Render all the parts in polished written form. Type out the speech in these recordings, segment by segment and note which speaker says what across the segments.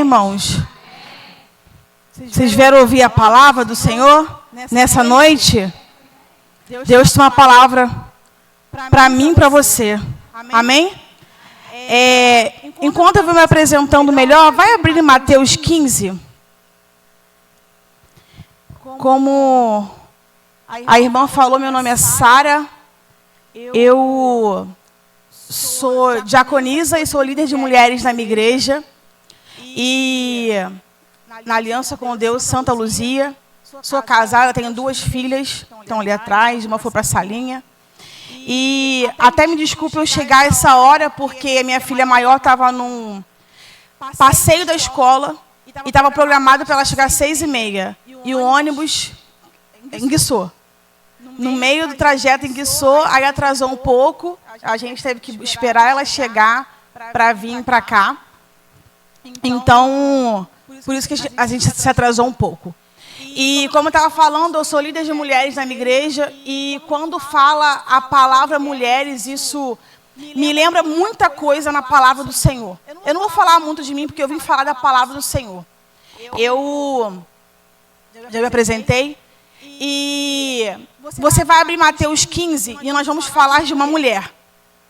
Speaker 1: irmãos? Vocês vieram ouvir a palavra do Senhor nessa noite? Deus tem uma palavra para mim e para você. Amém? Enquanto eu vou me apresentando melhor, vai abrir em Mateus 15. Como a irmã falou, meu nome é Sara. Eu sou diaconisa e sou líder de mulheres na minha igreja. E na aliança com Deus, Santa Luzia. Sou casada, tenho 2 filhas, estão ali atrás, uma foi para a salinha. E até me desculpe eu chegar a essa hora, porque a minha filha maior estava num passeio da escola e estava programado para ela chegar às 6h30. E o ônibus enguiçou. No meio do trajeto enguiçou, aí atrasou um pouco, a gente teve que esperar ela chegar para vir para cá. Então, por isso que a gente se atrasou um pouco. E como eu estava falando, eu sou líder de mulheres na minha igreja e quando fala a palavra mulheres, isso me lembra muita coisa na palavra do Senhor. Eu não vou falar muito de mim porque eu vim falar da palavra do Senhor. Eu já me apresentei e você vai abrir Mateus 15 e nós vamos falar de uma mulher.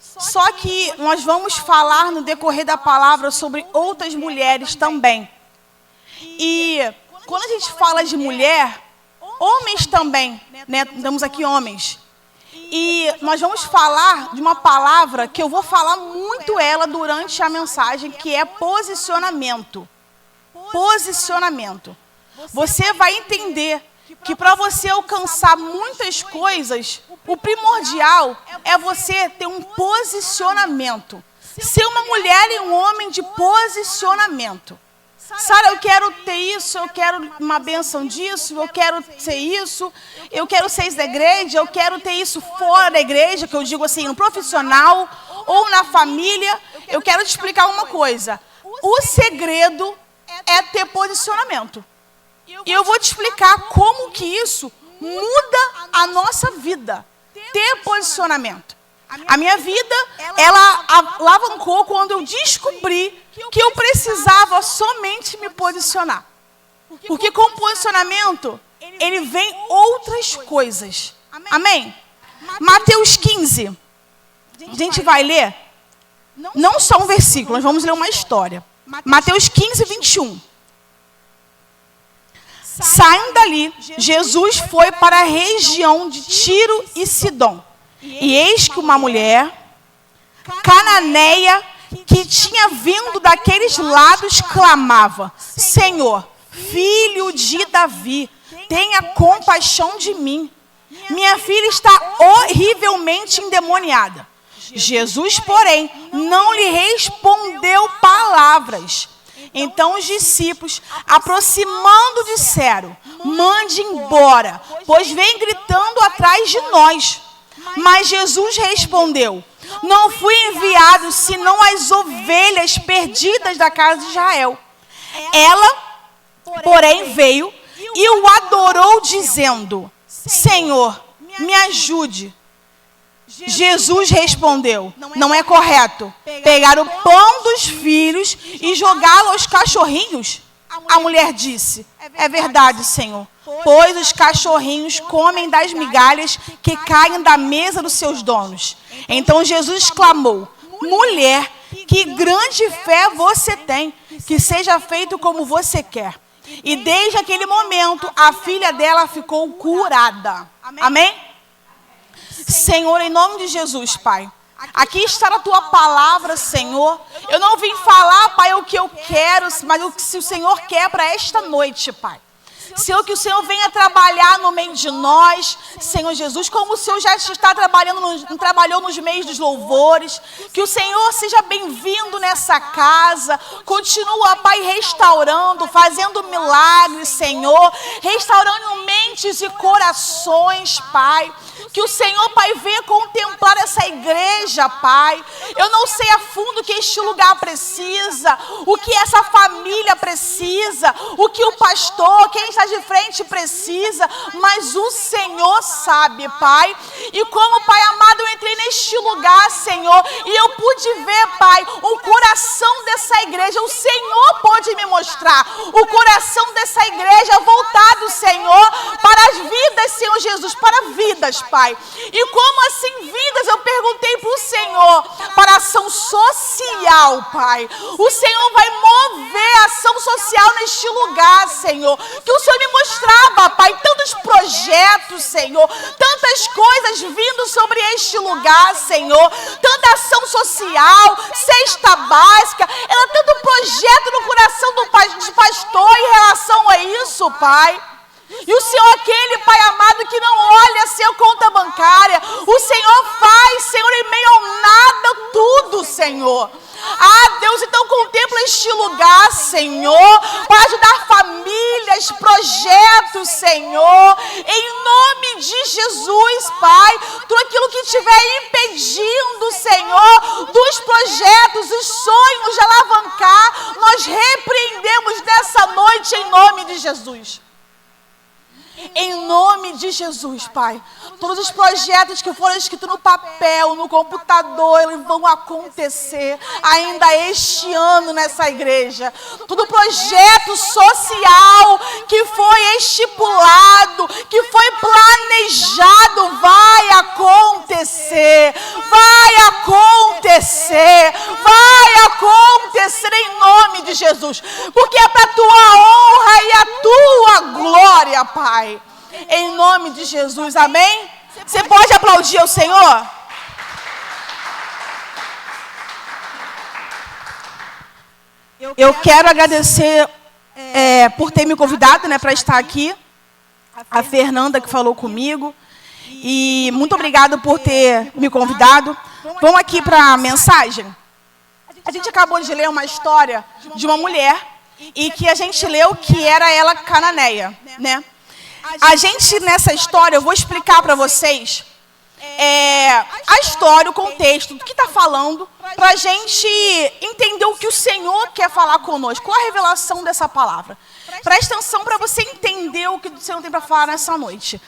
Speaker 1: Só que nós vamos falar no decorrer da palavra sobre outras mulheres também. E quando a gente fala de mulher, homens também, né? Temos aqui homens. E nós vamos falar de uma palavra que eu vou falar muito ela durante a mensagem, que é posicionamento. Posicionamento. Você vai entender que para você alcançar muitas coisas, o primordial é você ter um posicionamento. Ser uma mulher e um homem de posicionamento. Sara, eu quero ter isso, eu quero uma bênção disso, eu quero ser isso, eu quero ser isso da igreja, eu quero ter isso fora da igreja, que eu digo assim, no profissional ou na família. Eu quero te explicar uma coisa. O segredo é ter posicionamento. E eu vou te explicar como que isso muda a nossa vida. Ter posicionamento. A minha vida, ela alavancou quando eu descobri que eu precisava somente me posicionar. Porque com o posicionamento, ele vem outras coisas. Amém? Mateus 15. A gente vai ler, não só um versículo, nós vamos ler uma história. Mateus 15, 21. Saindo dali, Jesus foi para a região de Tiro e Sidom. E eis que uma mulher cananeia que tinha vindo daqueles lados clamava: Senhor, filho de Davi, tenha compaixão de mim. Minha filha está horrivelmente endemoniada. Jesus, porém, não lhe respondeu palavras. Então os discípulos, aproximando, disseram: mande embora, pois vem gritando atrás de nós. Mas Jesus respondeu: não fui enviado senão as ovelhas perdidas da casa de Israel. Ela, porém, veio e o adorou, dizendo: Senhor, me ajude. Jesus respondeu: não é correto pegar o pão dos filhos e jogá-lo aos cachorrinhos? A mulher disse: é verdade, Senhor, pois os cachorrinhos comem das migalhas que caem da mesa dos seus donos. Então Jesus exclamou: mulher, que grande fé você tem, que seja feito como você quer. E desde aquele momento, a filha dela ficou curada. Amém? Senhor, em nome de Jesus, Pai, aqui está a Tua palavra, Senhor. Eu não vim falar, Pai, o que eu quero, mas o que o Senhor quer para esta noite, Pai. Senhor, que o Senhor venha trabalhar no meio de nós, Senhor Jesus, como o Senhor já está trabalhou nos meios dos louvores. Que o Senhor seja bem-vindo nessa casa. Continua, Pai, restaurando, fazendo milagres, Senhor. Restaurando mentes e corações, Pai. Que o Senhor, Pai, venha contemplar essa igreja, Pai. Eu não sei a fundo o que este lugar precisa, o que essa família precisa. precisa, o que o pastor, quem está de frente precisa, mas o Senhor sabe, Pai. E como, Pai amado, eu entrei neste lugar, Senhor, e eu pude ver, Pai, o coração dessa igreja. O Senhor pode me mostrar o coração dessa igreja voltado, Senhor, para as vidas, Senhor Jesus, para vidas, Pai. E como assim vidas, eu perguntei para o Senhor, para ação social, Pai. O Senhor vai mover a ação social neste lugar, Senhor. Que o Senhor me mostrava, Pai, tantos projetos, Senhor, tantas coisas vindo sobre este lugar, Senhor, tanta ação social, cesta básica, era tanto projeto no coração do pastor em relação a isso, Pai. E o Senhor é aquele, Pai amado, que não olha a sua conta bancária. O Senhor faz, Senhor, em meio ao nada, tudo, Senhor. Ah, Deus, então contempla este lugar, Senhor, para ajudar famílias, projetos, Senhor, em nome de Jesus, Pai. Tudo aquilo que estiver impedindo, Senhor, dos projetos, dos sonhos de alavancar, nós repreendemos nessa noite em nome de Jesus. Em nome de Jesus, Pai. Todos os projetos que foram escritos no papel, no computador, eles vão acontecer ainda este ano nessa igreja. Todo projeto social que foi estipulado, que foi planejado, vai acontecer. Vai acontecer. Vai acontecer em nome de Jesus. Porque é para a tua honra e a tua glória, Pai. Em nome de Jesus, amém? Você pode aplaudir ao Senhor? Eu quero agradecer por ter me convidado, né, para estar aqui. A Fernanda que falou comigo. E muito obrigada por ter me convidado. Vamos aqui para a mensagem. A gente acabou de ler uma história de uma mulher e que a gente leu que era ela cananeia, né? A gente, nessa história, eu vou explicar para vocês a história, o contexto, do que está falando, para a gente entender o que o Senhor quer falar conosco, qual a revelação dessa palavra. Presta atenção para você entender o que o Senhor tem para falar nessa noite.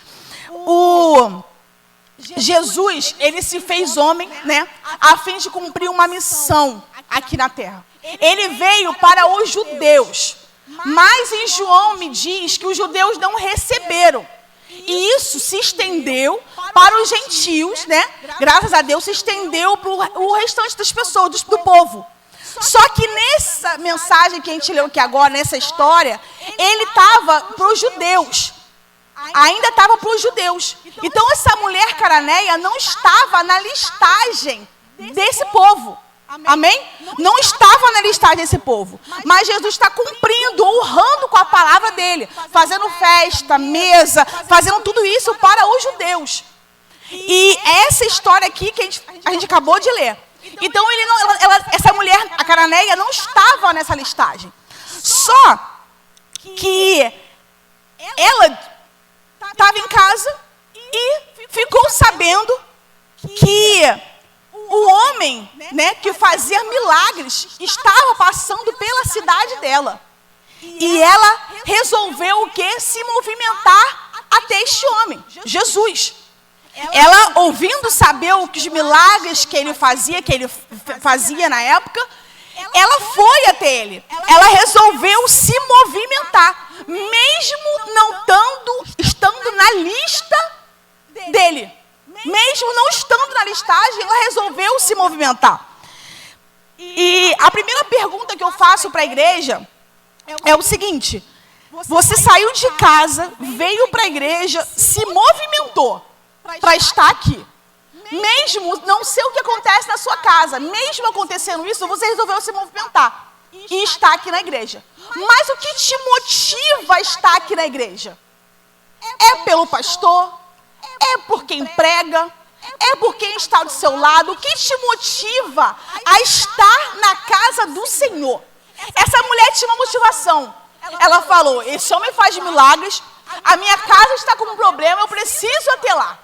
Speaker 1: Jesus, ele se fez homem, né, a fim de cumprir uma missão aqui na terra. Ele veio para os judeus. Mas em João me diz que os judeus não receberam. E isso se estendeu para os gentios, né? Graças a Deus se estendeu para o restante das pessoas, do povo. Só que nessa mensagem que a gente leu aqui agora, nessa história, ele estava para os judeus. Ainda estava para os judeus. Então essa mulher cananeia não estava na listagem desse povo. Amém? Não estava na listagem desse povo. Mas Jesus está cumprindo, honrando com a palavra dele. Fazendo festa, mesa, fazendo tudo isso para os judeus. E essa história aqui que a gente acabou de ler. Então essa mulher, a cananeia, não estava nessa listagem. Só que ela estava em casa e ficou sabendo que o homem, né, que fazia milagres estava passando pela cidade dela. E ela resolveu o quê? Se movimentar até este homem, Jesus. Ela, ouvindo saber os milagres que ele fazia na época, ela foi até ele. Ela resolveu se movimentar, mesmo não estando na lista dele. Mesmo não estando na listagem, ela resolveu se movimentar. E a primeira pergunta que eu faço para a igreja é o seguinte: você saiu de casa, veio para a igreja, se movimentou para estar aqui. Mesmo não sei o que acontece na sua casa, mesmo acontecendo isso, você resolveu se movimentar e estar aqui na igreja. Mas o que te motiva a estar aqui na igreja? É pelo pastor? É por quem prega? É por quem está do seu lado? O que te motiva a estar na casa do Senhor? Essa mulher tinha uma motivação. Ela falou: esse homem faz milagres, a minha casa está com um problema, eu preciso até lá.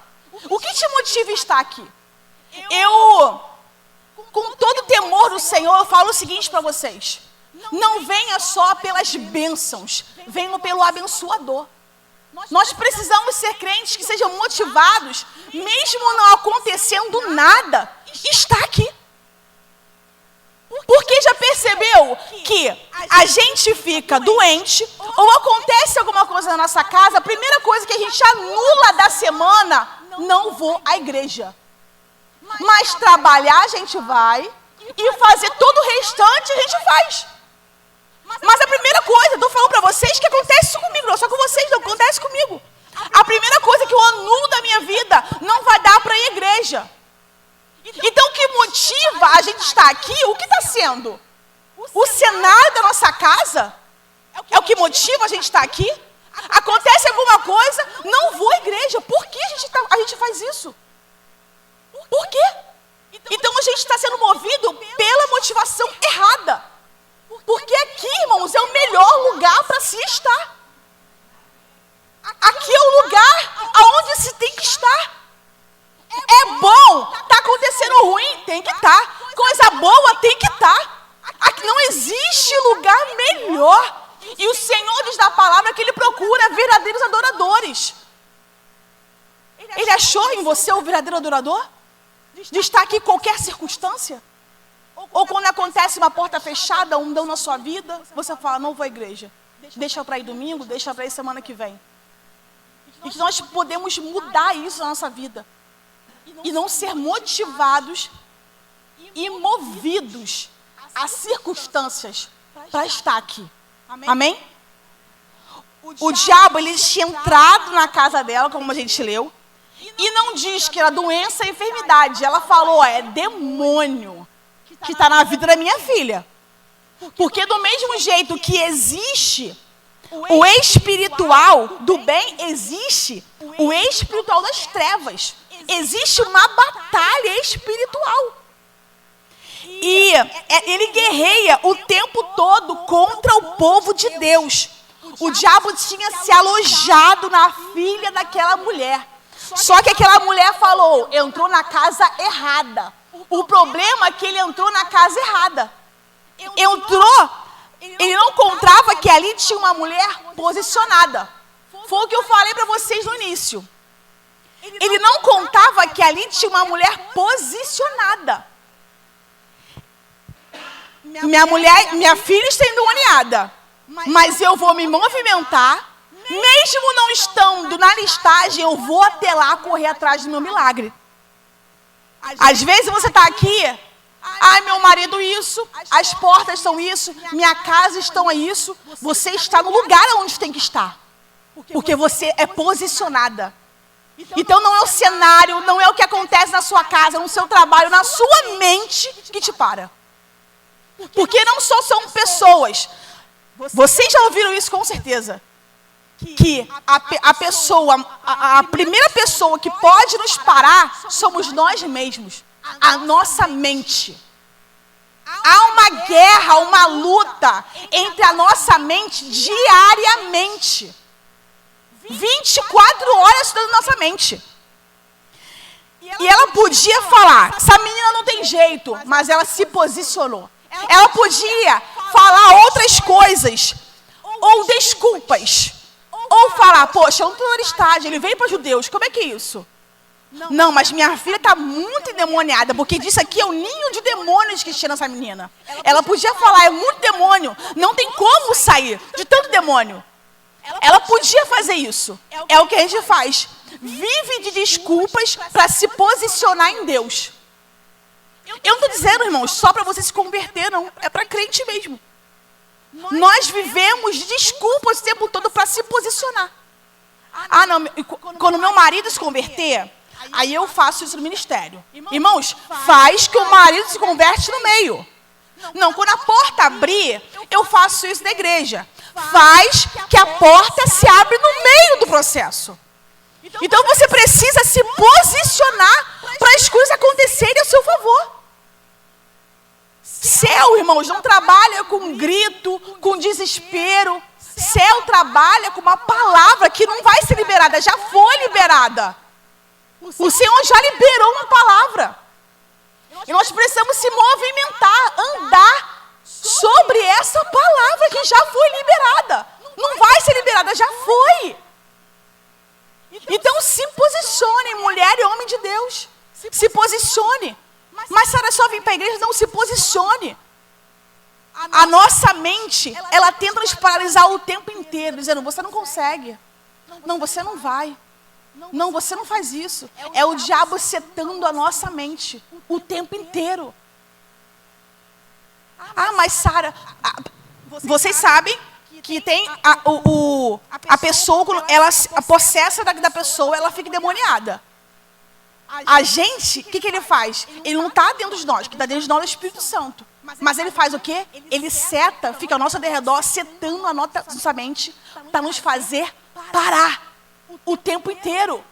Speaker 1: O que te motiva a estar aqui? Eu, com todo o temor do Senhor, eu falo o seguinte para vocês: não venha só pelas bênçãos, venha pelo abençoador. Nós precisamos ser crentes que sejam motivados, mesmo não acontecendo nada, estar aqui. Porque já percebeu que a gente fica doente ou acontece alguma coisa na nossa casa, a primeira coisa que a gente anula da semana, não vou à igreja. Mas trabalhar a gente vai e fazer todo o restante a gente faz. Mas a primeira coisa, estou falando para vocês que acontece isso comigo, não só com vocês, não acontece comigo. A primeira coisa que eu anulo da minha vida não vai dar para ir à igreja. Então o que motiva a gente estar aqui, o que está sendo? O cenário da nossa casa é o que motiva a gente estar aqui? Acontece alguma coisa, não vou à igreja. Por que a gente faz isso? Por quê? Então a gente está sendo movido pela motivação errada. Porque aqui, irmãos, é o melhor lugar para se estar. Aqui é o lugar aonde se tem que estar. É bom, está acontecendo ruim, tem que estar. Coisa boa, tem que estar. Aqui não existe lugar melhor. E o Senhor diz na palavra que Ele procura verdadeiros adoradores. Ele achou em você o verdadeiro adorador? De estar aqui em qualquer circunstância? Ou quando acontece uma porta fechada, um não na sua vida, você fala, não vou à igreja. Deixa para ir domingo, deixa para ir semana que vem. E que nós podemos mudar isso na nossa vida. E não ser motivados e movidos a circunstâncias para estar aqui. Amém? O diabo, ele tinha entrado na casa dela, como a gente leu, e não diz que era doença e enfermidade. Ela falou, é demônio que está na vida da minha filha. Porque do mesmo jeito que existe o espiritual do bem, existe o espiritual das trevas. Existe uma batalha espiritual. E ele guerreia o tempo todo contra o povo de Deus. O diabo tinha se alojado na filha daquela mulher. Só que aquela mulher falou, entrou na casa errada. O problema é que ele entrou na casa errada. Entrou, ele não encontrava que ali tinha uma mulher posicionada. Foi o que eu falei para vocês no início. Ele não contava que ali tinha uma mulher posicionada. Minha filha está endemoniada, mas eu vou me movimentar, mesmo não estando na listagem, eu vou até lá correr atrás do meu milagre. Às vezes você está aqui, ai, meu marido isso, as portas são isso, minha casa estão isso, você está no lugar onde tem que estar, porque você é posicionada. Então não é o cenário, não é o que acontece na sua casa, no seu trabalho, na sua mente que te para. Porque não só são pessoas, vocês já ouviram isso com certeza, que a primeira pessoa que pode nos parar somos nós mesmos, a nossa mente. Há uma guerra, uma luta entre a nossa mente diariamente. 24 horas estudando nossa mente. E ela podia falar, essa menina não tem jeito, mas ela se posicionou. Ela podia falar outras coisas, ou desculpas, ou falar, poxa, eu não estou na listagem, ele veio para judeus, como é que é isso? Não, mas minha filha está muito endemoniada, porque disso aqui é o ninho de demônios que tinha nessa menina. Ela podia falar, é muito demônio, não tem como sair de tanto demônio. Ela podia fazer isso. É o que a gente faz. Vive de desculpas para se posicionar em Deus. Eu não estou dizendo, irmãos, só para você se converter, não. É para crente mesmo. Nós vivemos de desculpas o tempo todo para se posicionar. Ah, não, quando meu marido se converter, aí eu faço isso no ministério. Irmãos, faz que o marido se converte no meio. Não, quando a porta abrir, eu faço isso na igreja. Faz que a porta se abre no meio do processo. Então você precisa se posicionar para as coisas acontecerem a seu favor. Céu, irmãos, não trabalha com grito, com desespero. Céu trabalha com uma palavra que não vai ser liberada, já foi liberada. O Senhor já liberou uma palavra. E nós precisamos se movimentar, andar sobre essa palavra que já foi liberada. Não vai ser liberada, já foi. Então se posicione, mulher e homem de Deus. Se posicione. Mas Sara, só vem para a igreja, não se posicione. A nossa mente, ela tenta nos paralisar o tempo inteiro, dizendo, você não consegue. Não, você não vai. Não, você não faz isso. É o diabo setando a nossa mente o tempo inteiro. Ah, mas Sara, vocês sabem que tem a pessoa, quando ela possessa da pessoa, ela fica endemoniada. A gente, o que ele faz? Ele não está dentro de nós, que está dentro de nós é o Espírito Santo. Mas ele faz o quê? Ele seta, fica ao nosso redor, setando a nossa mente para nos fazer parar o tempo inteiro.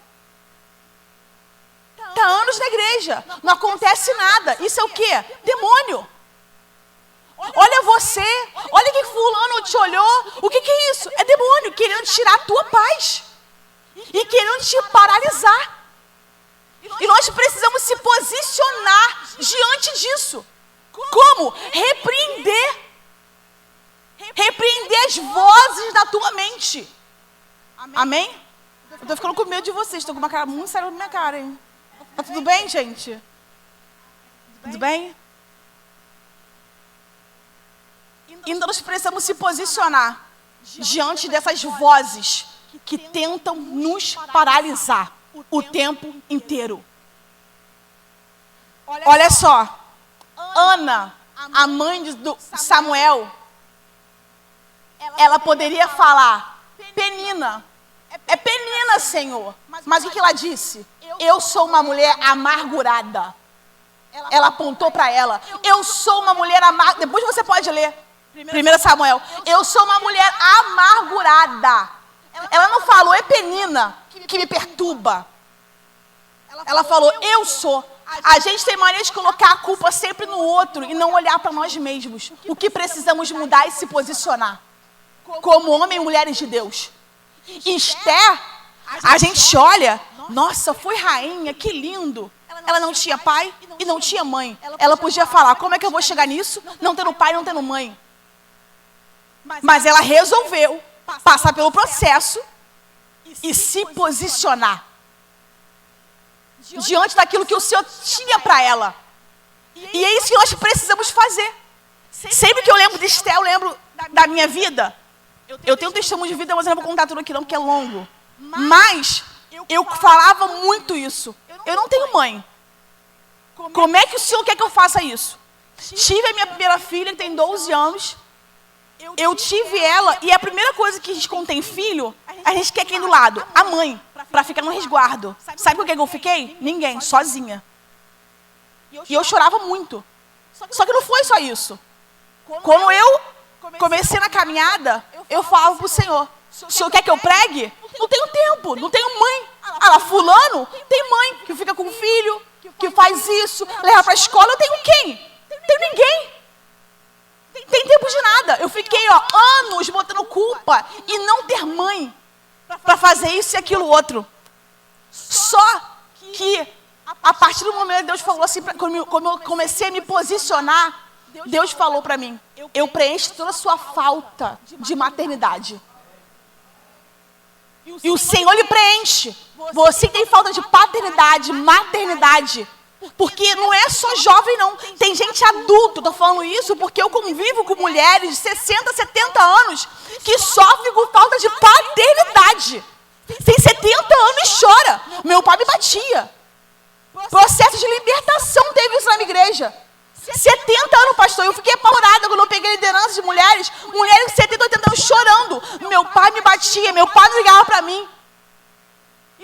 Speaker 1: Está anos na igreja, não acontece nada. Isso é o quê? Demônio. Olha você, olha que fulano te olhou. O que é isso? É demônio querendo tirar a tua paz e querendo te paralisar. E nós precisamos se posicionar diante disso. Como? Repreender. Repreender as vozes da tua mente. Amém? Eu estou ficando com medo de vocês. Estou com uma cara muito séria na minha cara, hein? Tá tudo bem, gente? Tudo bem? Então nós precisamos se posicionar diante dessas vozes que tentam nos paralisar o tempo inteiro. Olha só, Ana, a mãe de Samuel, ela poderia falar, Penina, é Penina, Senhor. Mas o que ela disse? Eu sou uma mulher amargurada. Ela apontou para ela, eu sou uma mulher amargurada. Depois você pode ler 1 Samuel. Eu sou uma mulher amargurada. Ela não falou, é Penina que me perturba. Ela falou, eu sou. A gente tem mania de colocar a culpa sempre no outro e não olhar para nós mesmos. O que precisamos mudar e se posicionar como homem e mulheres de Deus. Esther, a gente olha, nossa, foi rainha, que lindo. Ela não tinha pai e não tinha mãe. Ela podia falar, como é que eu vou chegar nisso? Não tendo pai, não tendo mãe. Mas ela resolveu passar pelo processo e se posicionar diante daquilo que o Senhor tinha para ela. E é isso que nós precisamos fazer. Sempre que eu lembro de Esther, eu lembro da minha vida. Eu tenho um testemunho de vida, mas eu não vou contar tudo aqui não, porque é longo. Mas eu falava muito isso. Eu não tenho mãe. Como é que o Senhor quer que eu faça isso? Tive a minha primeira filha, que tem 12 anos. Eu tive ela, e a primeira coisa que a gente, quando tem filho, a gente quer quem do lado? A mãe, para ficar no resguardo. Sabe com quem eu fiquei? Ninguém, sozinha. E eu chorava muito. Só que não foi só isso. Quando eu comecei na caminhada, eu falava para o Senhor, o Senhor quer que eu pregue? Não tenho tempo, não tenho mãe. Ah lá, fulano tem mãe que fica com o filho, que faz isso, leva para a escola. Eu tenho quem? Tenho ninguém. Tem tempo de nada. Eu fiquei anos botando culpa e não ter mãe para fazer isso e aquilo outro. Só que a partir do momento que Deus falou assim, quando eu comecei a me posicionar, Deus falou para mim, eu preencho toda a sua falta de maternidade. E o Senhor lhe preenche. Você tem falta de paternidade, maternidade. Porque não é só jovem, não. Tem gente adulta. Estou falando isso porque eu convivo com mulheres de 60, 70 anos que sofrem com falta de paternidade. Tem 70 anos e chora. Meu pai me batia. Processo de libertação teve isso na minha igreja. 70 anos, pastor. Eu fiquei apavorada quando eu peguei liderança de mulheres. Mulheres de 70, 80 anos chorando. Meu pai me batia. Meu pai não ligava para mim.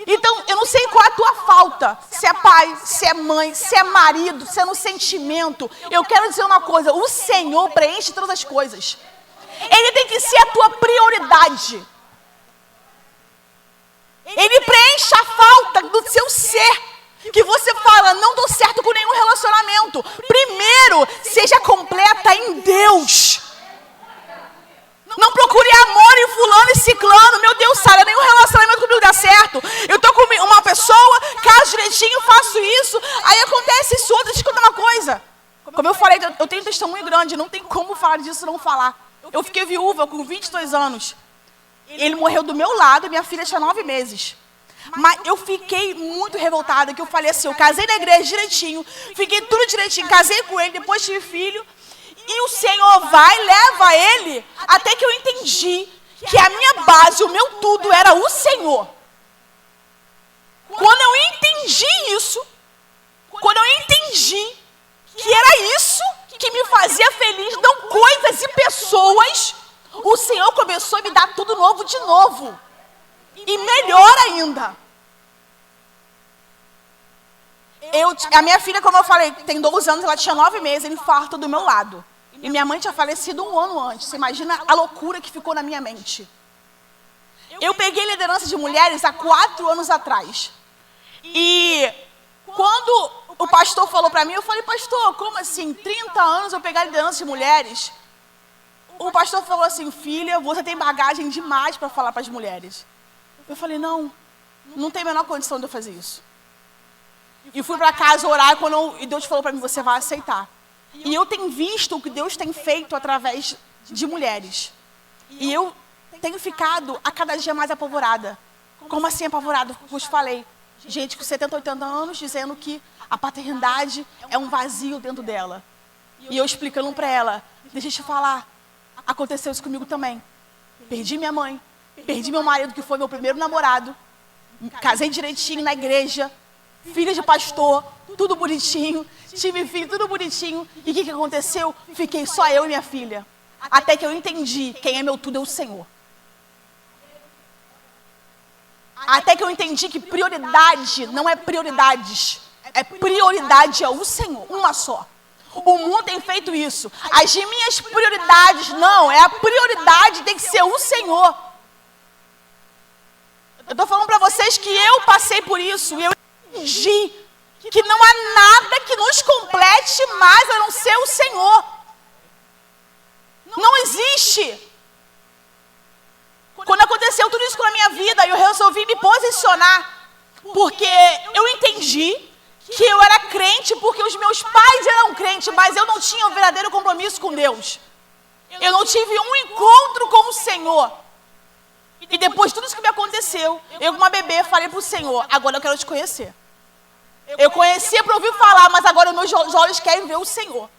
Speaker 1: Então, eu não sei qual é a tua falta. Se é pai, se é mãe, se é marido, se é no sentimento. Eu quero dizer uma coisa. O Senhor preenche todas as coisas. Ele tem que ser a tua prioridade. Ele preenche a falta do seu ser. Que você fala, não dou certo com nenhum relacionamento. Primeiro, seja completa em Deus. Não procure amor em fulano e ciclano. Meu Deus, Sara, nenhum relacionamento comigo dá certo. Eu tô com uma pessoa, caso direitinho, faço isso. Aí acontece isso outro. Deixa eu contar uma coisa. Como eu falei, eu tenho testemunho grande, não tem como falar disso e não falar. Eu fiquei viúva com 22 anos. Ele morreu do meu lado, minha filha tinha 9 meses. Mas eu fiquei muito revoltada, que eu falei assim, eu casei na igreja direitinho, fiquei tudo direitinho, casei com ele, depois tive filho. E o Senhor vai, leva ele, até que eu entendi que a minha base, o meu tudo era o Senhor. Quando eu entendi isso, quando eu entendi que era isso que me fazia feliz, não coisas e pessoas, o Senhor começou a me dar tudo novo de novo. E melhor ainda. A minha filha, como eu falei, tem 12 anos, ela tinha 9 meses, ele infarto do meu lado. E minha mãe tinha falecido 1 ano antes. Você imagina a loucura que ficou na minha mente. Eu peguei liderança de mulheres há 4 anos atrás. E quando o pastor falou para mim, eu falei, pastor, como assim? 30 anos eu pegar liderança de mulheres? O pastor falou assim, filha, você tem bagagem demais para falar para as mulheres. Eu falei, não tem a menor condição de eu fazer isso. E fui para casa orar e Deus falou para mim, você vai aceitar. E eu tenho visto o que Deus tem feito através de mulheres. E eu tenho ficado a cada dia mais apavorada. Como assim apavorada? Como eu te falei. Gente com 70, 80 anos dizendo que a paternidade é um vazio dentro dela. E eu explicando para ela, deixa eu te falar, aconteceu isso comigo também. Perdi minha mãe, perdi meu marido, que foi meu primeiro namorado. Casei direitinho na igreja, filha de pastor, tudo bonitinho. Tive filho, tudo bonitinho. E o que aconteceu? Fiquei só eu e minha filha. Até que eu entendi, quem é meu tudo é o Senhor. Até que eu entendi que prioridade não é prioridades. É prioridade é o Senhor, uma só. O mundo tem feito isso. As minhas prioridades, não, a prioridade tem que ser o Senhor. Eu estou falando para vocês que eu passei por isso. E eu entendi que não há nada que nos complete mais a não ser o Senhor. Não existe. Quando aconteceu tudo isso com a minha vida, eu resolvi me posicionar. Porque eu entendi que eu era crente porque os meus pais eram crentes, mas eu não tinha um verdadeiro compromisso com Deus. Eu não tive um encontro com o Senhor. E depois de tudo isso que me aconteceu, eu com uma bebê falei para o Senhor, agora eu quero te conhecer. Eu conhecia para ouvir falar, mas agora meus olhos querem ver o Senhor.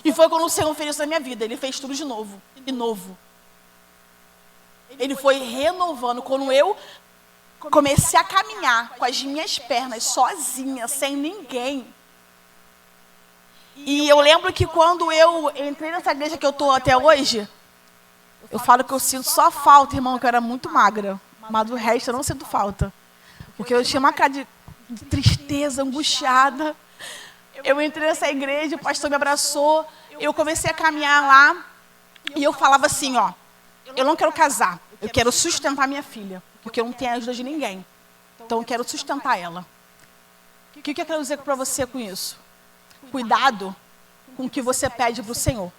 Speaker 1: E foi quando o Senhor fez isso na minha vida. Ele fez tudo de novo. E novo. Ele foi renovando. Quando eu comecei a caminhar com as minhas pernas, sozinha, sem ninguém. E eu lembro que quando eu entrei nessa igreja que eu estou até hoje, eu falo que eu sinto só falta, irmão, que eu era muito magra. Mas do resto eu não sinto falta. Porque eu tinha uma cara de tristeza, angustiada. Eu entrei nessa igreja, o pastor me abraçou, eu comecei a caminhar lá, e eu falava assim, ó, eu não quero casar, eu quero sustentar minha filha, porque eu não tenho ajuda de ninguém. Então eu quero sustentar ela. O que eu quero dizer para você com isso? Cuidado com o que você pede para o Senhor.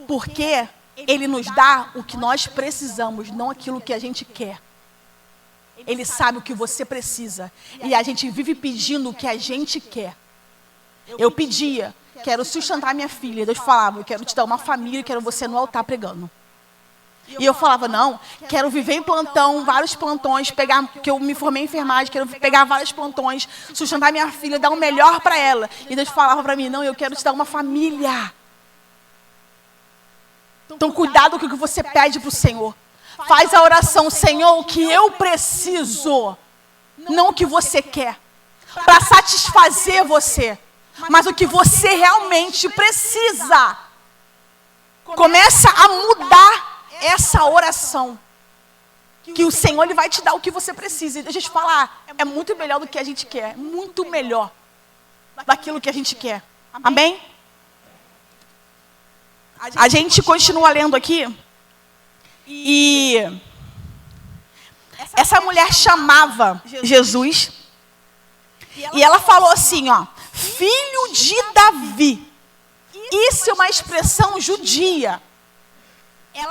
Speaker 1: Porque Ele nos dá o que nós precisamos, não aquilo que a gente quer. Ele sabe o que você precisa. E a gente vive pedindo o que a gente quer. Eu pedia, quero sustentar minha filha. Deus falava, eu quero te dar uma família, quero você no altar pregando. E eu falava, não, quero viver em plantão, vários plantões, porque eu me formei em enfermagem, quero pegar vários plantões, sustentar minha filha, dar o melhor para ela. E Deus falava para mim, não, eu quero te dar uma família. Então cuidado com o que você pede para o Senhor. Faz a oração, Senhor, o que eu preciso, não o que você quer, para satisfazer você, mas o que você realmente precisa. Começa a mudar essa oração, que o Senhor Ele vai te dar o que você precisa. E deixa eu te falar, é muito melhor do que a gente quer, muito melhor daquilo que a gente quer. Amém? A gente continua lendo aqui. E essa mulher chamava Jesus. E ela falou assim, ó, filho de Davi. Isso é uma expressão judia.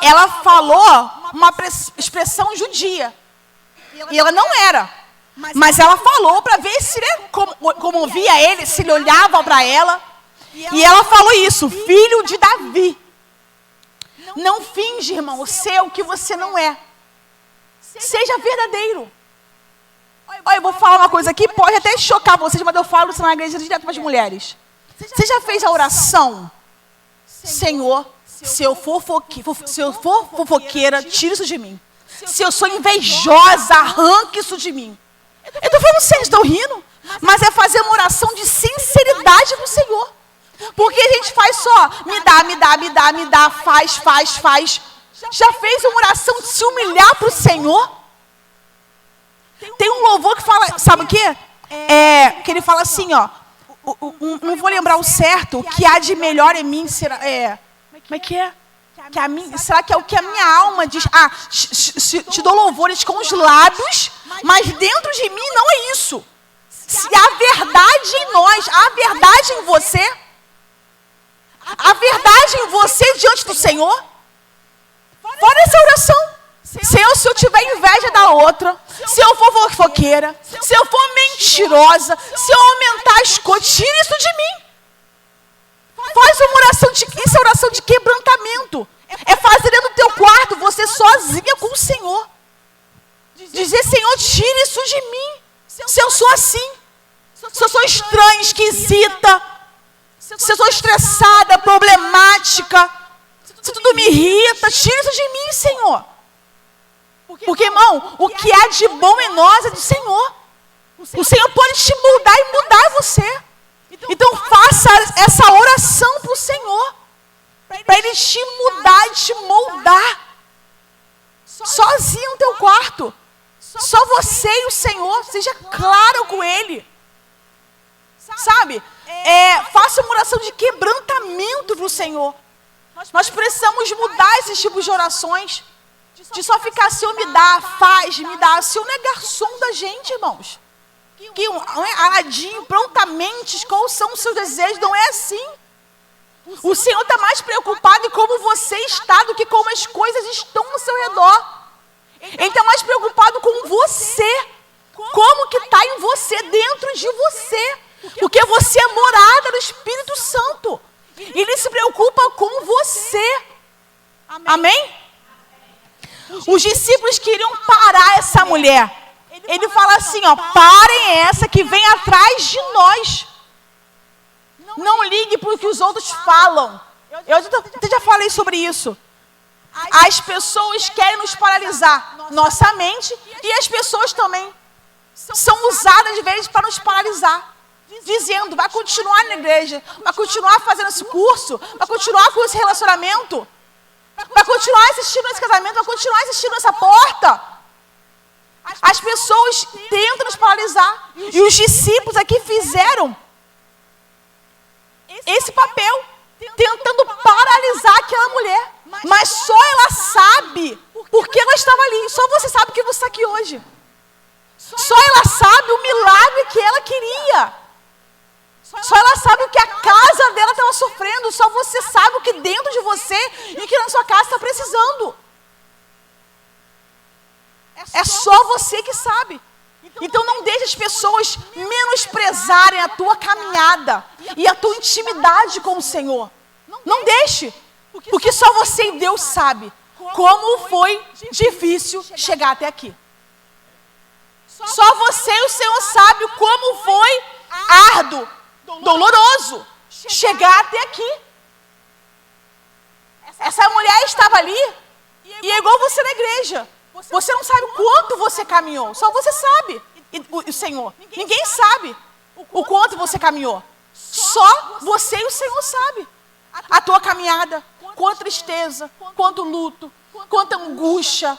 Speaker 1: Ela falou uma expressão judia. E ela não era. Mas ela falou para ver se ele comovia ele, se ele olhava para ela. E ela falou isso, filho de Davi. Não finge, irmão, ser o que você não é. Seja verdadeiro. Olha, eu vou falar uma coisa aqui, pode até chocar vocês, mas eu falo isso na igreja direto para as mulheres. Você já fez a oração? Senhor, se eu for fofoqueira, tira isso de mim. Se eu sou invejosa, arranque isso de mim. Eu estou falando sério, estão rindo? Mas é fazer uma oração de sinceridade para o Senhor. Porque a gente faz só, me dá, faz. Já fez uma oração de se humilhar para o Senhor? Tem um louvor que fala, sabe o quê? Que ele fala assim, ó. Não vou lembrar o certo, o que há de melhor em mim será. Como é que é? Será que é o que a minha alma diz? Te dou louvores com os lábios, mas dentro de mim não é isso. Se há verdade em nós, há verdade em você, há verdade em você diante do Senhor, fora essa oração. Senhor, se eu tiver inveja da outra, se eu for fofoqueira, se eu for mentirosa, se eu aumentar as coisas, tira isso de mim. Faz uma oração isso é oração de quebrantamento. É fazer dentro do teu quarto, você sozinha com o Senhor. Dizer, Senhor, tira isso de mim. Se eu sou assim, se eu sou estranha, esquisita, se eu sou estressada, problemática, se tudo me irrita, tira isso de mim, Senhor. Porque, irmão, o que há de bom em nós é do Senhor. O Senhor pode te mudar e mudar você. Então faça essa oração para o Senhor, para Ele te mudar e te moldar. Sozinho no teu quarto. Só você e o Senhor. Seja claro com Ele. Sabe? Faça uma oração de quebrantamento para o Senhor. Nós precisamos mudar esses tipos de orações. De só ficar assim, me dá, faz, me dá. Se eu não é garçom da gente, irmãos. Que aladinho, prontamente, quais são os seus desejos, não é assim. O Senhor está mais preocupado em como você está do que como as coisas estão ao seu redor. Ele está mais preocupado com você. Como que está em você, dentro de você. Porque você é morada do Espírito Santo. Ele se preocupa com você. Amém? Os discípulos queriam parar essa mulher. Ele fala assim, ó, parem essa que vem atrás de nós. Não ligue para o que os outros falam. Eu já falei sobre isso. As pessoas querem nos paralisar, nossa mente, e as pessoas também são usadas de vez para nos paralisar. Dizendo, vai continuar na igreja, vai continuar fazendo esse curso, vai continuar com esse relacionamento, vai continuar assistindo esse casamento, vai continuar assistindo essa porta. As pessoas tentam nos paralisar. E os discípulos aqui fizeram esse papel, tentando paralisar aquela mulher. Mas só ela sabe porque ela estava ali. Só você sabe que você está aqui hoje. Só ela sabe o milagre que ela queria. Só ela sabe o que a casa dela estava sofrendo. Só você sabe o que dentro de você e o que na sua casa está precisando. É só você que sabe. Então não deixe as pessoas menosprezarem a tua caminhada e a tua intimidade com o Senhor. Não deixe. Porque só você e Deus sabe como foi difícil chegar até aqui. Só você e o Senhor sabe como foi árduo, doloroso chegar até aqui. Essa mulher estava ali e é igual você na igreja. Você não sabe quanto você caminhou, só você sabe. E o Senhor, ninguém sabe o quanto você caminhou. Só você e o Senhor sabe. A tua caminhada, quanta tristeza, quanto luto, quanta angústia,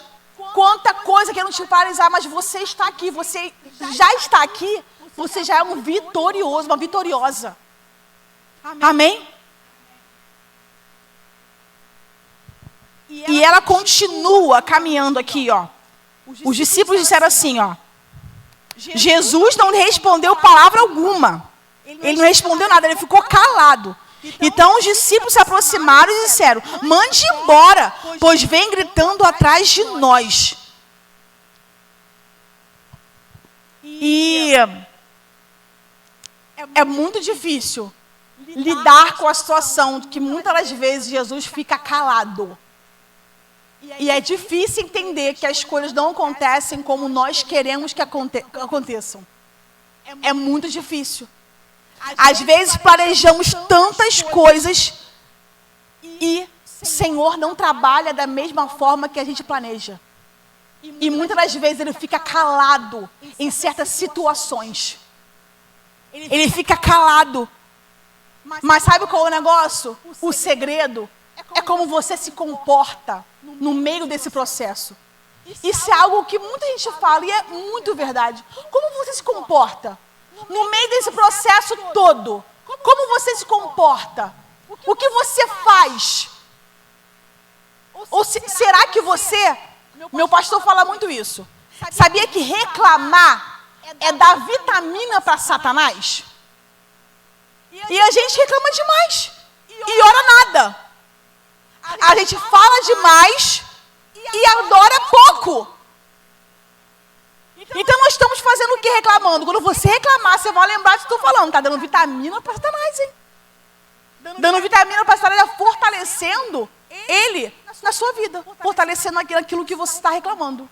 Speaker 1: quanta coisa que não te paralisar, mas você está aqui, você já está aqui, você já é um vitorioso, uma vitoriosa. Amém? E ela continua caminhando aqui, ó. Os discípulos disseram assim, ó. Jesus não lhe respondeu palavra alguma. Ele não respondeu nada, ele ficou calado. Então os discípulos se aproximaram e disseram, mande embora, pois vem gritando atrás de nós. E é muito difícil lidar com a situação que muitas das vezes Jesus fica calado. E é difícil entender que as coisas não acontecem como nós queremos que aconteçam. É muito difícil. Às vezes planejamos tantas coisas e o Senhor não trabalha da mesma forma que a gente planeja. E muitas das vezes Ele fica calado em certas situações. Ele fica calado. Mas sabe qual é o negócio? O segredo é como você se comporta no meio desse processo. Isso é algo que muita gente fala e é muito verdade. Como você se comporta no meio desse processo todo? Como você se comporta? O que você faz? Ou será que você... Meu pastor fala muito isso. Sabia que reclamar é dar vitamina para Satanás? E a gente reclama demais e ora nada. A gente fala demais e adora pouco. Então nós estamos fazendo o que reclamando? Quando você reclamar, você vai lembrar do que eu estou falando. Está dando vitamina para Satanás, hein? Dando vitamina para Satanás, fortalecendo ele na sua vida. Fortalecendo aquilo que você está reclamando.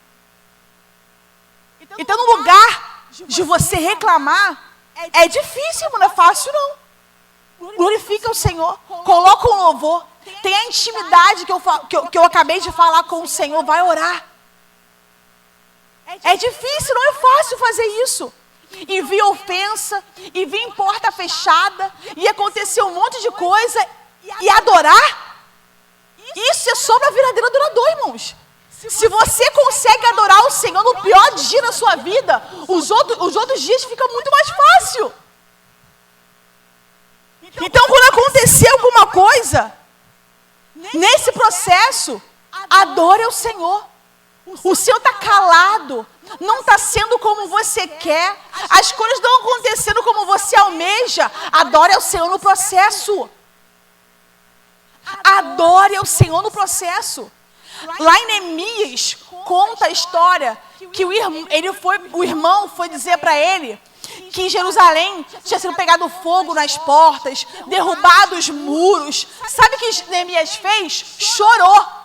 Speaker 1: Então no lugar de você reclamar, é difícil, não é fácil não. Glorifica o Senhor, coloca um louvor, tem a intimidade que eu acabei de falar com o Senhor, vai orar. É difícil, não é fácil fazer isso. E vi ofensa, e vi em porta fechada, e aconteceu um monte de coisa, e adorar, isso é sobre a verdadeira adorador, irmãos. Se você consegue adorar o Senhor no pior dia da sua vida, os outros dias ficam muito mais fácil. Então, quando acontecer alguma coisa, nesse processo, adore ao Senhor. O Senhor está calado, não está sendo como você quer, as coisas não acontecendo como você almeja. Adore ao Senhor no processo. Adore ao Senhor no processo. Lá em Neemias, conta a história que o irmão foi dizer para ele que em Jerusalém tinha sido pegado fogo nas portas, derrubado os muros. Sabe o que Neemias fez? Chorou.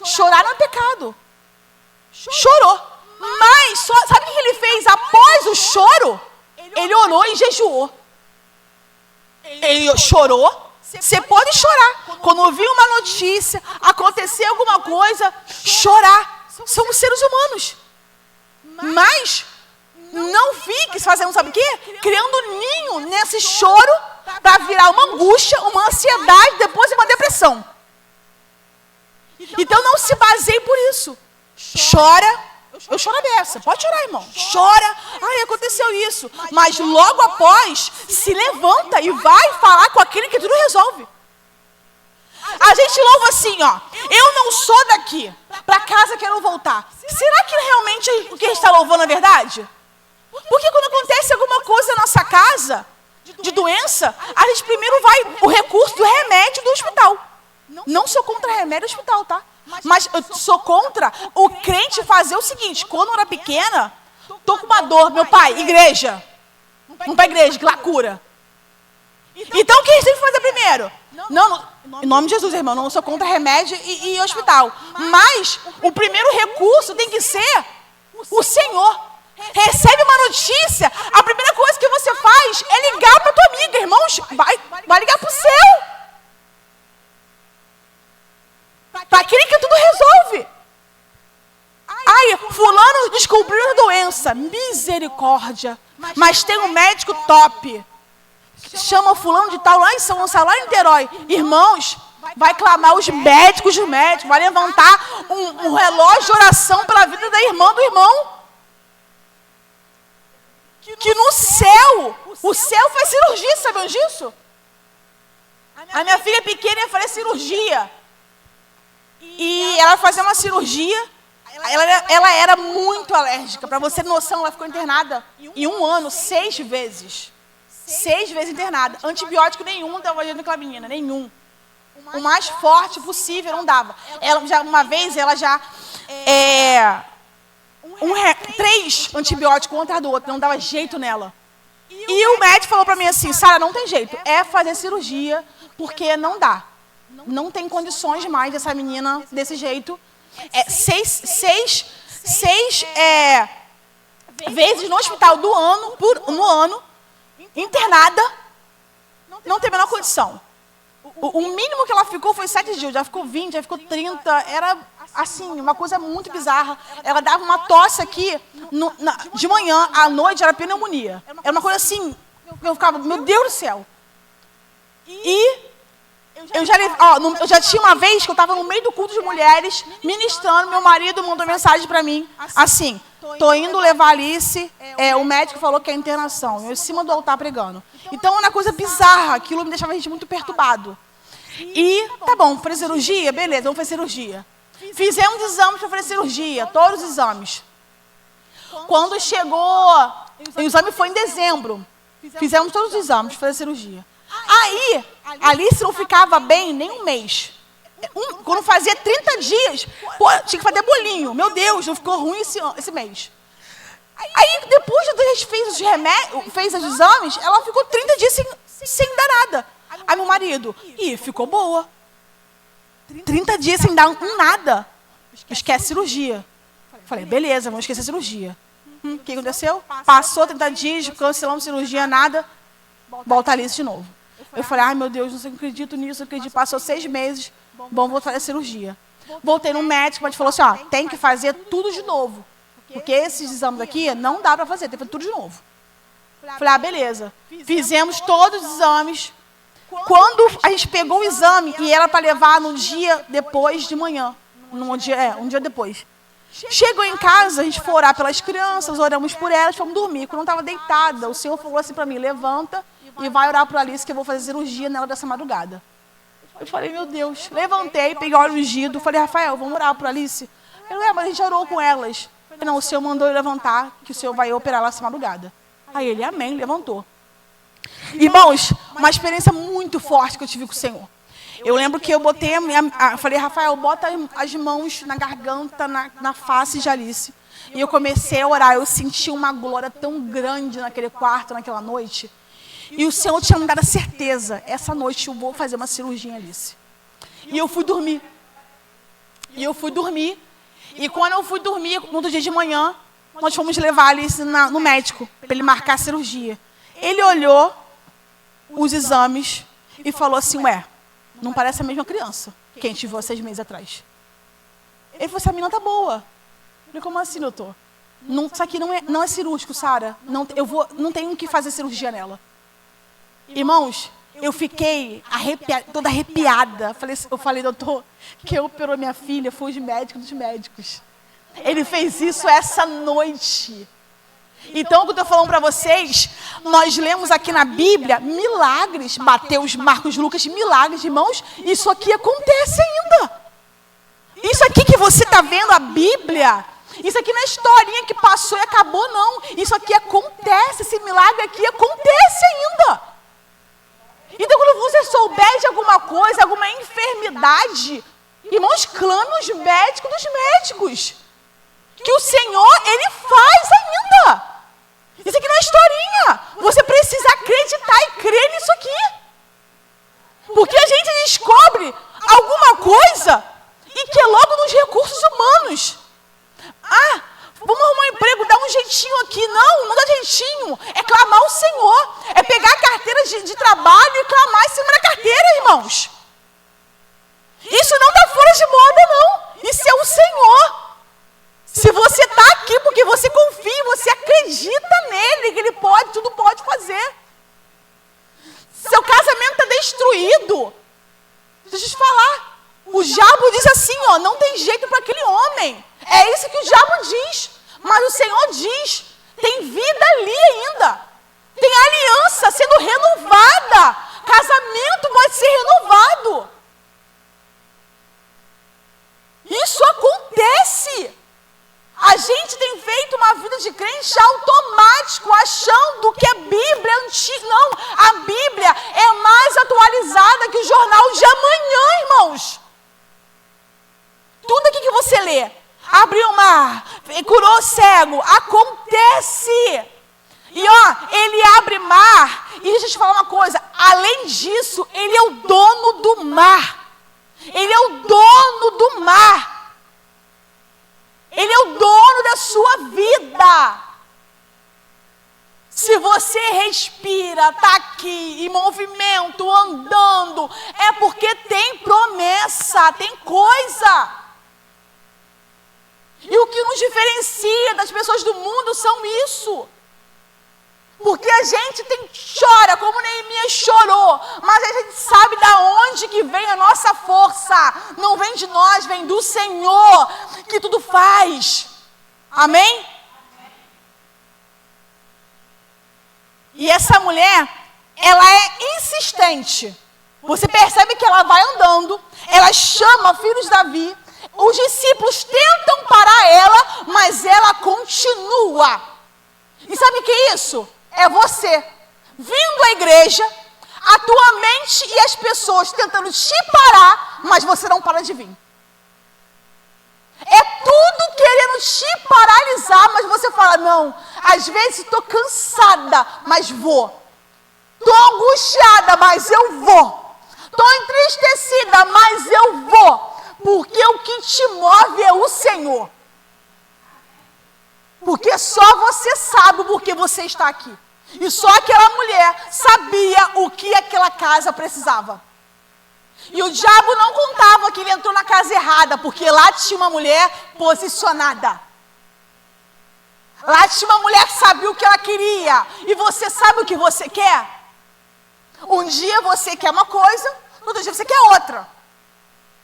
Speaker 1: Chorar não é pecado. Chorou. Mas, sabe o que ele fez? Após o choro, ele orou e jejuou. Ele chorou. Você pode chorar. Quando ouvir uma notícia, acontecer alguma coisa, chorar. Somos seres humanos. Mas não fique fazendo, sabe o quê? Criando um ninho nesse choro para virar uma angústia, uma ansiedade, depois uma depressão. Então não se baseie por isso. Chora. Eu choro a beça. Pode chorar, irmão. Chora. Ai, aconteceu isso. Mas logo após, se levanta e vai falar com aquele que tudo resolve. A gente louva assim, ó. Eu não sou daqui. Para casa quero voltar. Será que realmente o que a gente está louvando é verdade? Porque quando acontece alguma coisa na nossa casa, de doença, a gente primeiro vai o recurso do remédio do hospital. Não sou contra remédio do hospital, tá? Mas eu sou contra o crente fazer o seguinte: quando eu era pequena, tô com uma dor, meu pai, igreja. Vamos para a igreja, que lá cura. Então o que a gente tem que fazer primeiro? Não, em nome de Jesus, irmão, não sou contra remédio e hospital. Mas o primeiro recurso tem que ser o Senhor. Recebe uma notícia, a primeira coisa que você faz é ligar para tua amiga, irmãos, vai ligar para o céu. Para aquele que tudo resolve. Ai, fulano descobriu a doença. Misericórdia. Mas tem um médico top. Chama fulano de tal lá em São Gonçalo, lá em Niterói. Irmãos, vai clamar os médicos do médico. Vai levantar um relógio de oração pela vida da irmã do irmão. Que no céu, o céu faz cirurgia, sabiam disso? A minha filha pequena ia fazer cirurgia. E ela fazia uma cirurgia, ela era muito alérgica. Para você ter noção, ela ficou internada em 1 ano, 6 vezes. 6 vezes internada. Antibiótico nenhum dava jeito naquela menina, nenhum. O mais forte possível não dava. Uma vez, ela já... 3 antibióticos um atrás do outro, não dava jeito nela. E o médico falou pra mim assim, Sara, não tem jeito, é fazer cirurgia, porque não dá. Não tem condições mais dessa menina desse jeito. Seis vezes no hospital no ano, internada, não tem a menor condição. O mínimo que ela ficou foi 7 dias, já ficou 20, já ficou 30, era assim, uma coisa muito bizarra. Ela dava uma tosse aqui, de manhã, à noite era pneumonia. Era uma coisa assim, eu ficava, meu Deus do céu. E eu já tinha uma vez que eu estava no meio do culto de mulheres, ministrando, meu marido mandou mensagem para mim, assim, tô indo levar a Alice, o médico falou que é internação, eu em cima do altar pregando. Então, é uma coisa bizarra, aquilo me deixava a gente muito perturbado. E, tá bom, fazer cirurgia? Beleza, vamos fazer cirurgia. Fizemos exames para fazer cirurgia, todos os exames. Quando chegou, o exame foi em dezembro, fizemos todos os exames para fazer cirurgia. Aí, a Alice não ficava bem nem um mês. Quando fazia 30 dias, tinha que fazer bolinho. Meu Deus, não ficou ruim esse mês. Aí, depois que a gente fez os exames, ela ficou 30 dias sem dar nada. Aí meu marido, ficou boa. 30 dias sem dar nada. Esquece cirurgia. Falei, beleza, vamos esquecer a cirurgia. O que aconteceu? Passou 30 dias, cancelamos cirurgia, nada. Volta a Alice de novo. Eu falei, ai meu Deus, não acredito nisso, não acredito. Passou 6 meses, vamos voltar a cirurgia. Voltei no médico, mas falou assim, tem que fazer tudo de novo. Porque esses exames aqui não dá para fazer, tem que fazer tudo de novo. Falei, beleza. Fizemos todos os exames. Quando a gente pegou o exame e era para levar no dia depois de manhã. Um dia depois. Chegou em casa, a gente foi orar pelas crianças, oramos por elas, fomos dormir. Quando eu estava deitada, o Senhor falou assim para mim, levanta e vai orar para a Alice que eu vou fazer cirurgia nela dessa madrugada. Eu falei, meu Deus. Levantei, peguei óleo ungido, falei, Rafael, vamos orar para a Alice? Ele, mas a gente orou com elas. Eu falei, não, o Senhor mandou eu levantar, que o Senhor vai operar ela essa madrugada. Aí ele, amém, levantou. Irmãos, uma experiência muito forte que eu tive com o Senhor. Eu lembro que eu botei falei, Rafael, bota as mãos na garganta, na face de Alice. E eu comecei a orar. Eu senti uma glória tão grande naquele quarto, naquela noite. E o Senhor tinha me dado a certeza. Essa noite eu vou fazer uma cirurgia em Alice. E eu fui dormir. E quando eu fui dormir, no outro dia de manhã, nós fomos levar a Alice no médico, para ele marcar a cirurgia. Ele olhou os exames e falou assim, não parece a mesma criança que a gente viu há 6 meses atrás. Ele falou assim, a menina tá boa. Eu falei, como assim, doutor? Isso aqui não é cirúrgico, Sara. Não tenho que fazer cirurgia nela. Irmãos, eu fiquei toda arrepiada. Eu falei, doutor, quem operou minha filha foi os médicos dos médicos. Ele fez isso essa noite. Então, o que eu estou falando para vocês, nós lemos aqui na Bíblia milagres, Mateus, Marcos, Lucas, milagres, irmãos, isso aqui acontece ainda. Isso aqui que você está vendo, a Bíblia, isso aqui não é historinha que passou e acabou, não. Isso aqui acontece, esse milagre aqui acontece ainda. Então, quando você souber de alguma coisa, alguma enfermidade, irmãos, clame os médicos dos médicos. Que o Senhor, Ele faz ainda. Isso aqui não é historinha. Você precisa acreditar e crer nisso aqui. Porque a gente descobre alguma coisa e que é logo nos recursos humanos. Vamos arrumar um emprego, dar um jeitinho aqui. Não dá jeitinho. É clamar ao Senhor. É pegar a carteira de trabalho e clamar em cima da carteira, irmãos. Isso não está fora de moda, não. Isso é o Senhor. Se você está aqui porque você confia, você acredita nele, que ele tudo pode fazer. Seu casamento está destruído. Deixa eu te falar. O diabo diz assim, não tem jeito para aquele homem. É isso que o diabo diz. Mas o Senhor diz, tem vida ali ainda. Tem aliança sendo renovada. Casamento pode ser renovado. Isso acontece. A gente tem feito uma vida de crente automático, achando que a Bíblia é antiga. Não, a Bíblia é mais atualizada que o jornal de amanhã, irmãos. Tudo aqui que você lê, abriu o mar, curou o cego, acontece. E ele abre mar. E deixa eu te falar uma coisa. Além disso, ele é o dono do mar. Ele é o dono do mar. Ele é o dono da sua vida. Se você respira, está aqui, em movimento, andando, é porque tem promessa, tem coisa. E o que nos diferencia das pessoas do mundo são isso. Porque a gente chora, como Neemias chorou, mas a gente sabe de onde que vem a nossa força. Não vem de nós, vem do Senhor, que tudo faz. Amém? E essa mulher, ela é insistente. Você percebe que ela vai andando, ela chama filhos de Davi, os discípulos tentam parar ela, mas ela continua. E sabe o que é isso? É você vindo à igreja, a tua mente e as pessoas tentando te parar, mas você não para de vir. É tudo querendo te paralisar, mas você fala, não, às vezes estou cansada, mas vou. Estou angustiada, mas eu vou. Estou entristecida, mas eu vou. Porque o que te move é o Senhor. Porque só você sabe por que você está aqui. E só aquela mulher sabia o que aquela casa precisava. E o diabo não contava que ele entrou na casa errada, porque lá tinha uma mulher posicionada. Lá tinha uma mulher que sabia o que ela queria. E você sabe o que você quer? Um dia você quer uma coisa, no outro dia você quer outra.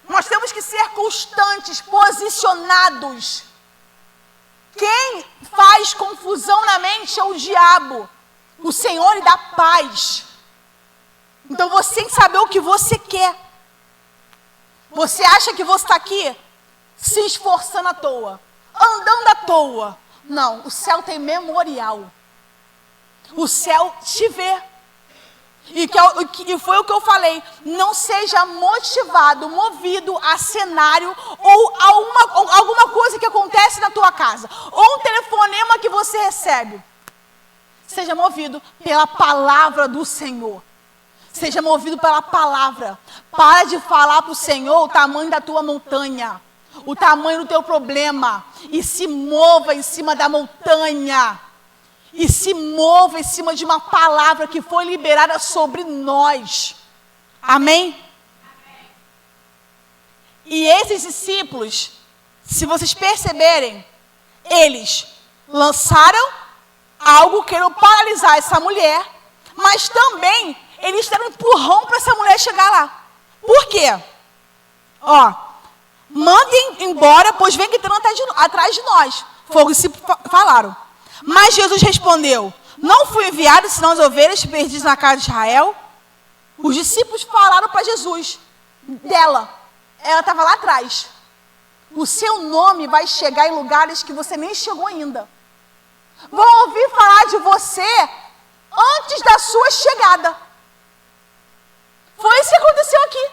Speaker 1: Nós temos que ser constantes, posicionados. Quem faz confusão na mente é o diabo. O Senhor lhe dá paz. Então você tem que saber o que você quer. Você acha que você está aqui se esforçando à toa, andando à toa. Não, o céu tem memorial. O céu te vê. E foi o que eu falei. Não seja motivado, movido a cenário ou a alguma coisa que acontece na tua casa. Ou um telefonema que você recebe. Seja movido pela palavra do Senhor. Seja movido pela palavra. Para de falar para o Senhor o tamanho da tua montanha. O tamanho do teu problema. E se mova em cima da montanha. E se mova em cima de uma palavra que foi liberada sobre nós. Amém? Amém. E esses discípulos, se vocês perceberem, eles lançaram algo que queriam paralisar essa mulher, mas também eles deram um empurrão para essa mulher chegar lá. Por quê? Mandem embora, pois vem gritando atrás de nós. Foi o que os discípulos falaram. Mas Jesus respondeu, não fui enviado senão as ovelhas perdidas na casa de Israel? Os discípulos falaram para Jesus, dela. Ela estava lá atrás. O seu nome vai chegar em lugares que você nem chegou ainda. Vão ouvir falar de você antes da sua chegada. Foi isso que aconteceu aqui.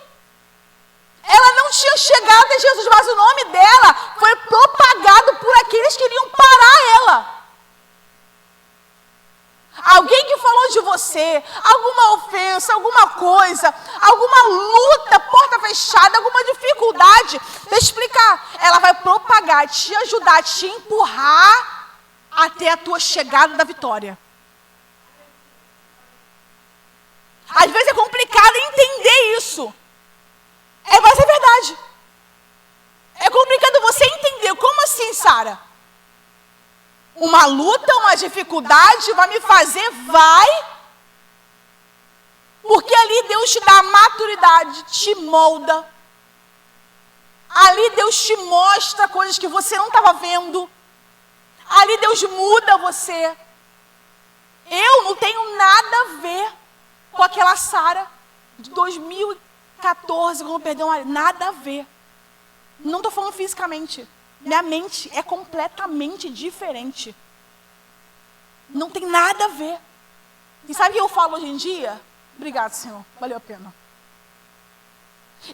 Speaker 1: Ela não tinha chegado até Jesus, mas o nome dela foi propagado por aqueles que queriam parar ela. Alguém que falou de você, alguma ofensa, alguma coisa, alguma luta, porta fechada, alguma dificuldade. Deixa eu explicar. Ela vai propagar, te ajudar, te empurrar até a tua chegada da vitória. Às vezes é complicado entender isso. Mas é verdade. É complicado você entender. Como assim, Sara? Uma luta, uma dificuldade vai me fazer? Vai. Porque ali Deus te dá maturidade, te molda. Ali Deus te mostra coisas que você não estava vendo. Ali Deus muda você. Eu não tenho nada a ver com aquela Sara de 2014, quando perdeu o marido. Nada a ver. Não estou falando fisicamente. Minha mente é completamente diferente. Não tem nada a ver. E sabe o que eu falo hoje em dia? Obrigado, Senhor. Valeu a pena.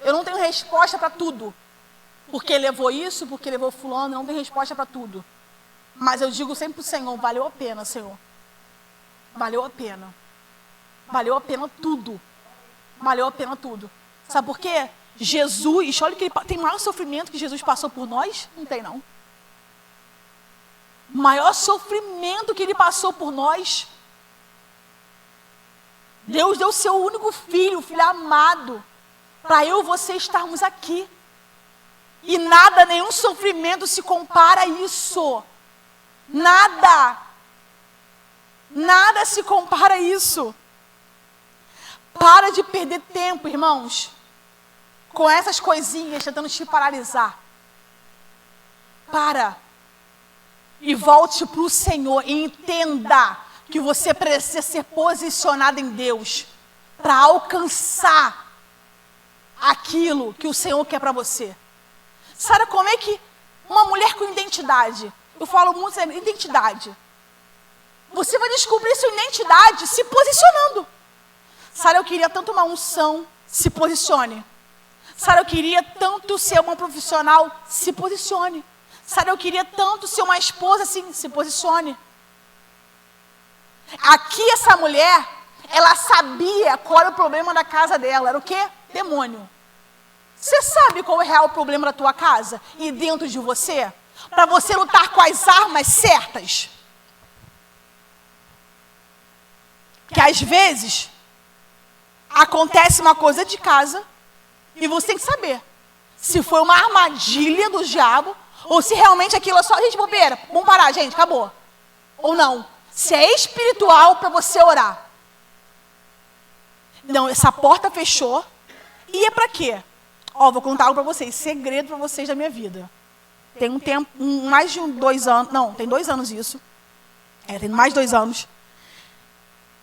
Speaker 1: Eu não tenho resposta para tudo. Porque levou isso, porque levou fulano. Eu não tenho resposta para tudo. Mas eu digo sempre para o Senhor, valeu a pena, Senhor. valeu a pena. Valeu a pena tudo. Valeu a pena tudo. Sabe por quê? Jesus, olha que tem maior sofrimento que Jesus passou por nós? Não tem, não. O maior sofrimento que ele passou por nós. Deus deu o seu único filho, o filho amado, para eu e você estarmos aqui. E nada, nenhum sofrimento se compara a isso. Nada. Nada se compara a isso. Para de perder tempo, irmãos, com essas coisinhas tentando te paralisar. Para. E volte para o Senhor e entenda que você precisa ser posicionado em Deus para alcançar aquilo que o Senhor quer para você. Sabe como é que uma mulher com identidade, eu falo muito sobre identidade, você vai descobrir sua identidade se posicionando. Sara, eu queria tanto uma unção, se posicione. Sara, eu queria tanto ser uma profissional, se posicione. Sara, eu queria tanto ser uma esposa, assim, se posicione. Aqui essa mulher, ela sabia qual era o problema da casa dela. Era o quê? Demônio. Você sabe qual é o real problema da tua casa e dentro de você? Para você lutar com as armas certas. Que às vezes acontece uma coisa de casa e você tem que saber se foi uma armadilha do diabo ou se realmente aquilo é só, gente, bobeira, vamos parar, gente, acabou. Ou não. Se é espiritual para você orar. Não, essa porta fechou. E é para quê? Ó, vou contar algo para vocês, segredo para vocês da minha vida. Tem um tempo, mais de 2 anos, não, tem 2 anos isso. Tem mais de 2 anos.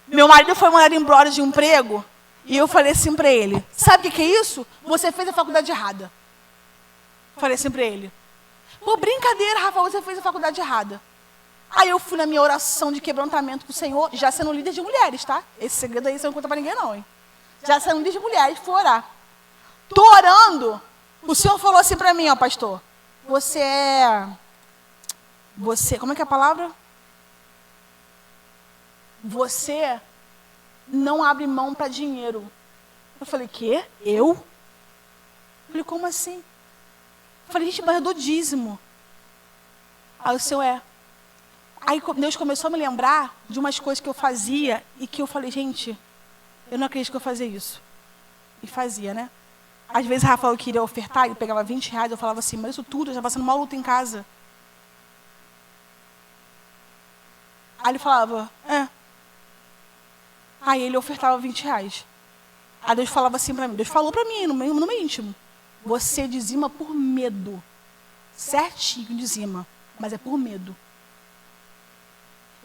Speaker 1: Meu marido foi mandado embora de um emprego e eu falei assim para ele, sabe o que é isso? Você fez a faculdade errada. Falei assim para ele. Pô, brincadeira, Rafa, você fez a faculdade errada. Aí eu fui na minha oração de quebrantamento com o Senhor, já sendo líder de mulheres, tá? Esse segredo aí você não conta para ninguém não, hein? Já sendo líder de mulheres, fui orar. Tô orando, o Senhor falou assim para mim, ó, pastor, como é que é a palavra? Você não abre mão para dinheiro. Eu falei, quê? Eu? Eu falei, como assim? Eu falei, gente, mas eu dou dízimo. Aí o Senhor Aí Deus começou a me lembrar de umas coisas que eu fazia e que eu falei, gente, eu não acredito que eu fazia isso. E fazia, né? Às vezes Rafael queria ofertar, ele pegava R$20, eu falava assim, mas isso tudo, eu já passando uma luta em casa. Aí ele falava, Aí ele ofertava R$20. Aí Deus falava assim para mim, Deus falou para mim no meu íntimo, você dizima por medo. Certinho dizima, mas é por medo.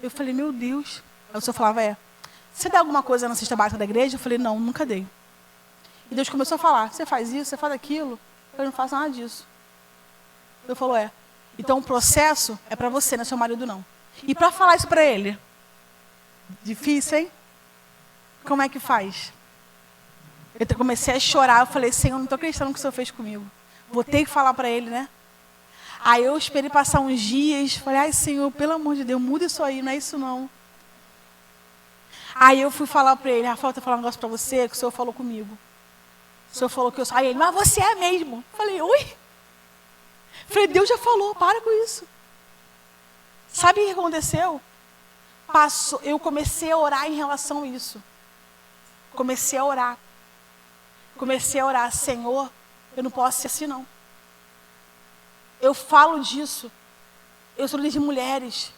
Speaker 1: Eu falei, meu Deus. Aí o Senhor falava, você dá alguma coisa na cesta básica da igreja? Eu falei, não, nunca dei. E Deus começou a falar, você faz isso, você faz aquilo. Eu falei, não faço nada disso. Ele falou, então o processo é para você, não é seu marido não. E para falar isso para ele, difícil, hein? Como é que faz? Eu comecei a chorar, eu falei, Senhor, não estou acreditando no que o Senhor fez comigo. Vou ter que falar para ele, né? Aí eu esperei passar uns dias, falei, ai Senhor, pelo amor de Deus, muda isso aí, não é isso não. Aí eu fui falar para ele, Rafael, eu vou falar um negócio para você, que o Senhor falou comigo. O Senhor falou que eu sou. Aí ele, mas você é mesmo? Falei, oi? Falei, Deus já falou, para com isso. Sabe o que aconteceu? Eu comecei a orar em relação a isso. Comecei a orar. Senhor, eu não posso ser assim não. Eu falo disso. Eu sou líder de mulheres.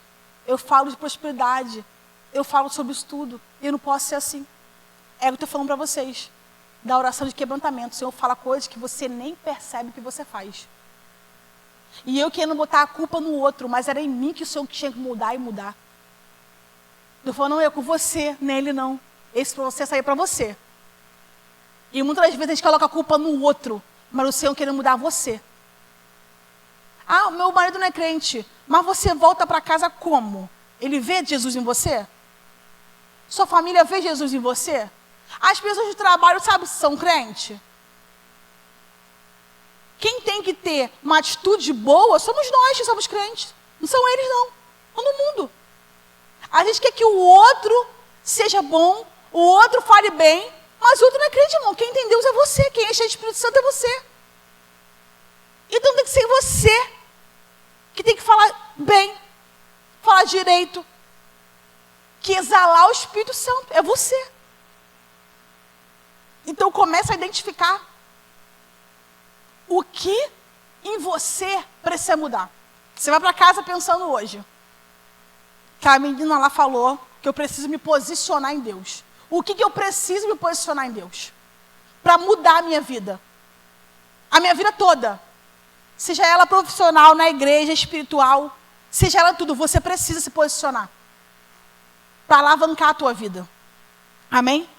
Speaker 1: Eu falo de prosperidade. Eu falo sobre isso tudo. Eu não posso ser assim. É o que eu estou falando para vocês. Da oração de quebrantamento. O Senhor fala coisas que você nem percebe que você faz. E eu querendo botar a culpa no outro, mas era em mim que o Senhor tinha que mudar e mudar. Eu falo, não, é com você, nele não. Esse processo aí é para você. E muitas vezes a gente coloca a culpa no outro, mas o Senhor querendo mudar você. Ah, meu marido não é crente, mas você volta para casa como? Ele vê Jesus em você? Sua família vê Jesus em você? As pessoas de trabalho, sabe se são crentes? Quem tem que ter uma atitude boa somos nós que somos crentes. Não são eles, não. Todo mundo. A gente quer que o outro seja bom, o outro fale bem, mas o outro não é crente, irmão. Quem tem Deus é você, quem é cheio de Espírito Santo é você. Então tem que ser você que tem que falar bem, falar direito, que exalar o Espírito Santo, é você. Então começa a identificar o que em você precisa mudar. Você vai para casa pensando hoje, que a menina lá falou que eu preciso me posicionar em Deus. O que eu preciso me posicionar em Deus? Para mudar a minha vida toda. Seja ela profissional, na igreja, espiritual, seja ela tudo, você precisa se posicionar para alavancar a tua vida. Amém?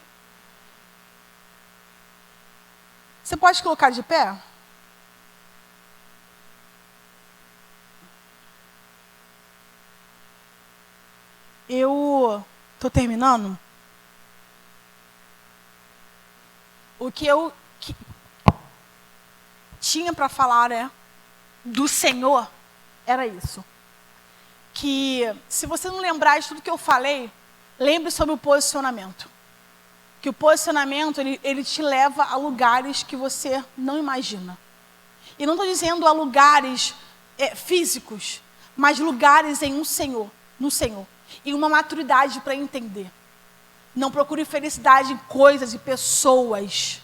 Speaker 1: Você pode colocar de pé? Eu estou terminando. O que eu tinha para falar, do Senhor, era isso. Que, se você não lembrar de tudo que eu falei, lembre sobre o posicionamento. Que o posicionamento, ele te leva a lugares que você não imagina. E não estou dizendo a lugares físicos, mas lugares em no Senhor. E uma maturidade para entender. Não procure felicidade em coisas e pessoas.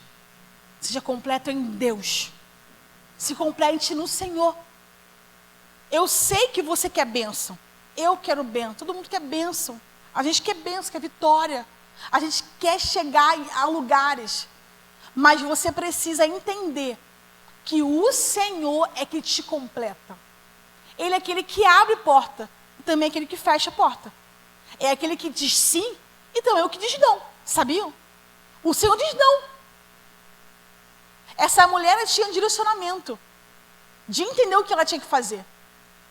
Speaker 1: Seja completo em Deus. Se complete no Senhor. Eu sei que você quer bênção. Eu quero bênção. Todo mundo quer bênção. A gente quer bênção, quer vitória. A gente quer chegar a lugares. Mas você precisa entender que o Senhor é que te completa. Ele é aquele que abre porta. E também é aquele que fecha a porta. É aquele que diz sim e também é o que diz não. Sabiam? O Senhor diz não. Essa mulher tinha um direcionamento de entender o que ela tinha que fazer.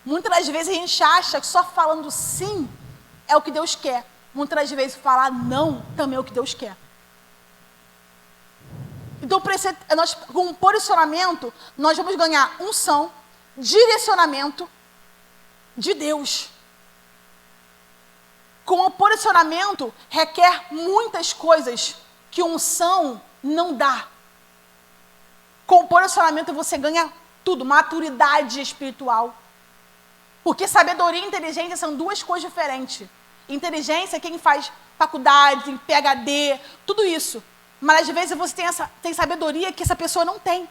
Speaker 1: Muitas das vezes a gente acha que só falando sim é o que Deus quer. Muitas das vezes falar não também é o que Deus quer. Então, com um posicionamento, nós vamos ganhar unção, direcionamento de Deus. Com o posicionamento, requer muitas coisas que unção não dá. Com o posicionamento você ganha tudo, maturidade espiritual. Porque sabedoria e inteligência são duas coisas diferentes. Inteligência é quem faz faculdade, tem PhD, tudo isso. Mas às vezes você tem sabedoria que essa pessoa não tem.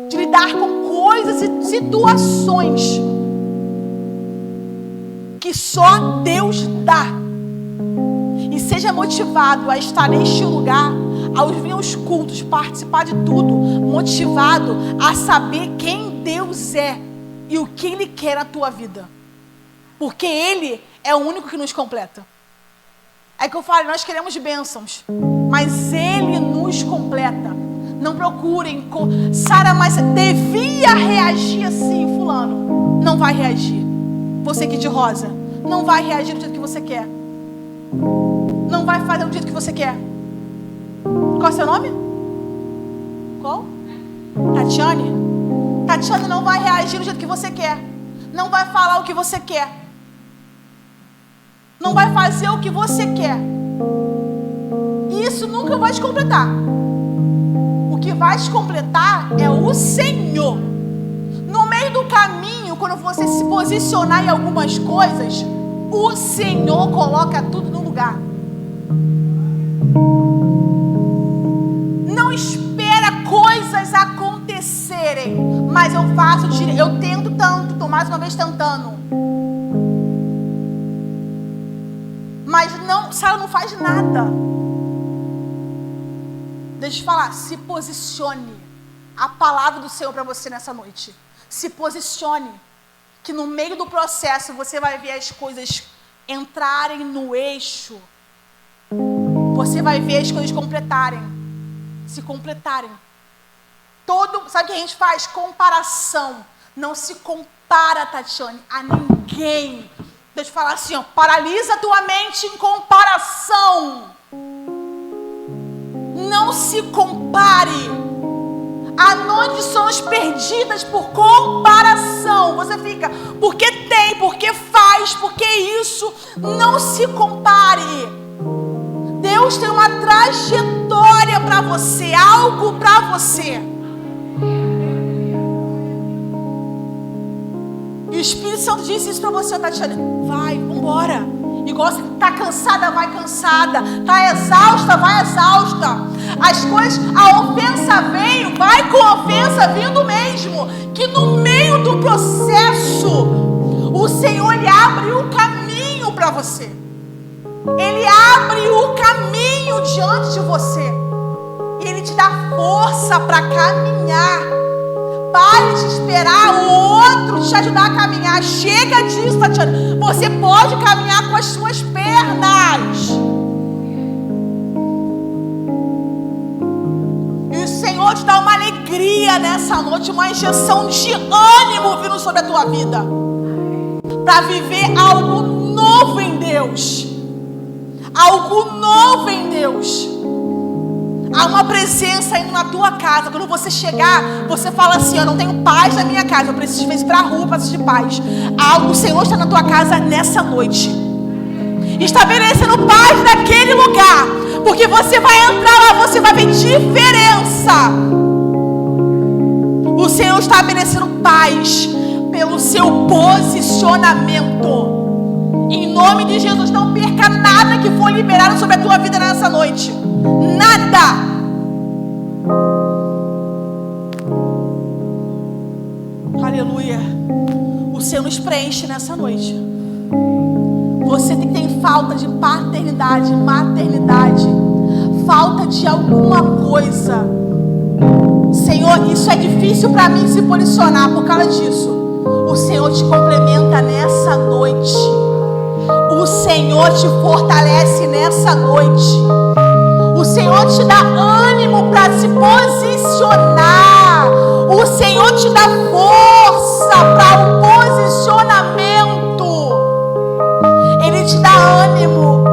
Speaker 1: De lidar com coisas e situações que só Deus dá. E seja motivado a estar neste lugar, ao vir aos cultos, participar de tudo, motivado a saber quem Deus é e o que Ele quer na tua vida. Porque Ele é o único que nos completa. É que eu falo, nós queremos bênçãos, mas Ele nos completa. Não procurem, Sara, mas devia reagir assim, fulano. Não vai reagir. Você aqui de rosa, não vai reagir do jeito que você quer. Não vai fazer do jeito que você quer. Qual é o seu nome? Qual? Tatiane? Tatiane não vai reagir do jeito que você quer. Não vai falar o que você quer. Não vai fazer o que você quer. E isso nunca vai te completar. O que vai te completar é o Senhor. No meio do caminho, quando você se posicionar em algumas coisas, o Senhor coloca tudo no lugar. Não espera coisas acontecerem, mas eu tento tanto, estou mais uma vez tentando. Mas Sara não faz nada. Deixa eu te falar, se posicione. A palavra do Senhor para você nessa noite. Se posicione. Que no meio do processo você vai ver as coisas entrarem no eixo. Você vai ver as coisas se completarem. Sabe o que a gente faz? Comparação. Não se compara, Tatiane, a ninguém. Deixa eu falar assim, paralisa a tua mente em comparação. Não se compare. Há noites sonos perdidas por comparação. Você fica, porque tem, porque faz, porque isso. Não se compare. Deus tem uma trajetória para você, algo para você. E o Espírito Santo disse isso para você, Tatiana. Vai, vambora. Igual você está cansada, vai cansada. Está exausta, vai exausta. As coisas, a ofensa veio, vai com a ofensa vindo mesmo. Que no meio do processo, o Senhor, Ele abre o caminho para você. Ele abre o caminho diante de você. E Ele te dá força para caminhar. Pare de esperar o outro te ajudar a caminhar. Chega disso, Tatiana. Você pode caminhar com as suas pernas. E o Senhor te dá uma alegria nessa noite, uma injeção de ânimo vindo sobre a tua vida, para viver algo novo em Deus. Algo novo em Deus. Há uma presença indo na tua casa. Quando você chegar, você fala assim: eu não tenho paz na minha casa, eu preciso de vez para a rua para assistir paz. O Senhor está na tua casa nessa noite, estabelecendo paz naquele lugar, porque você vai entrar lá, você vai ver diferença. O Senhor está estabelecendo paz pelo seu posicionamento. Em nome de Jesus, não perca nada que for liberado sobre a tua vida nessa noite. Nada. Aleluia. O Senhor nos preenche nessa noite. Você que tem falta de paternidade, maternidade, falta de alguma coisa. Senhor, isso é difícil para mim se posicionar por causa disso. O Senhor te complementa nessa noite. O Senhor te fortalece nessa noite. O Senhor te dá ânimo para se posicionar. O Senhor te dá força para o posicionamento. Ele te dá ânimo.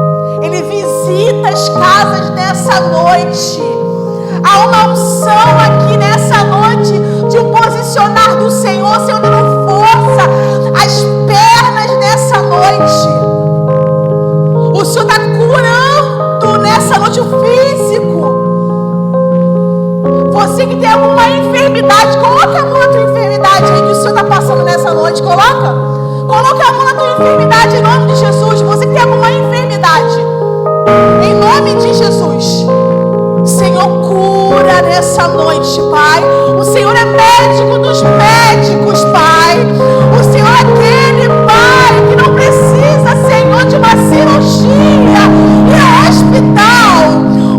Speaker 1: Ele visita as casas nessa noite. Há uma unção aqui nessa noite de um posicionar do Senhor. O Senhor dando força às pernas nessa noite. O Senhor está curando nessa noite o físico. Você que tem alguma enfermidade, coloca a mão na tua enfermidade aí que o Senhor está passando nessa noite. Coloca a mão na tua enfermidade em nome de Jesus. Você que tem alguma enfermidade, em nome de Jesus, Senhor, cura nessa noite, Pai. O Senhor é médico dos médicos, Pai. O Senhor é aquele, Pai, que não precisa, Senhor, de uma cirurgia e é hospital.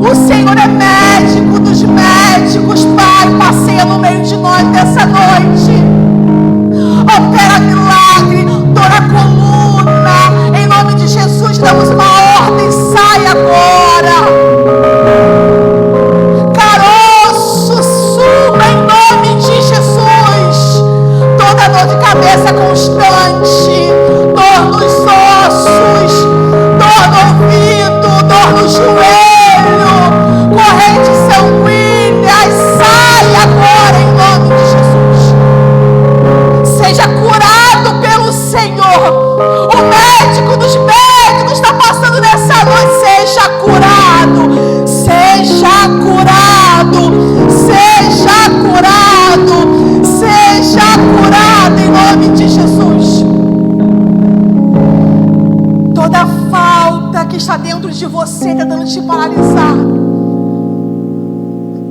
Speaker 1: O Senhor é médico dos médicos, Pai. Passeia no meio de nós nessa noite. Opera milagre, dona coluna. Em nome de Jesus, damos uma ordem. Sai agora. Caroço, suba em nome de Jesus. Toda dor de cabeça constante, dor nos ossos, dor no ouvido, dor no joelho, corrente sanguínea, sai agora em nome de Jesus. Seja curado pelo Senhor. O médico dos médicos está passando nessa noite. Seja curado, seja curado, seja curado, seja curado em nome de Jesus. Toda falta que está dentro de você tentando te paralisar,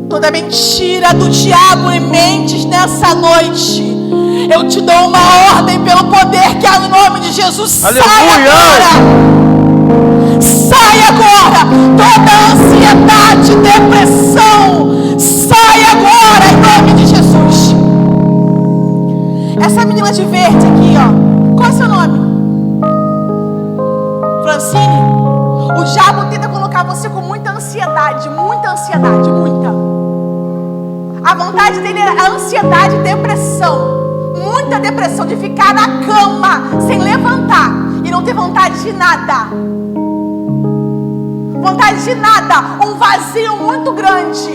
Speaker 1: toda mentira do diabo em mentes nessa noite, eu te dou uma ordem pelo poder que há no nome de Jesus.
Speaker 2: Aleluia.
Speaker 1: Sai agora. Sai agora. Toda ansiedade, depressão, sai agora em nome de Jesus. Essa menina de verde aqui, ó. Qual é o seu nome? Francine. O diabo tenta colocar você com muita ansiedade, muita. A vontade dele era a ansiedade e depressão. Muita depressão, de ficar na cama sem levantar e não ter vontade de nada. Vontade de nada. Um vazio muito grande,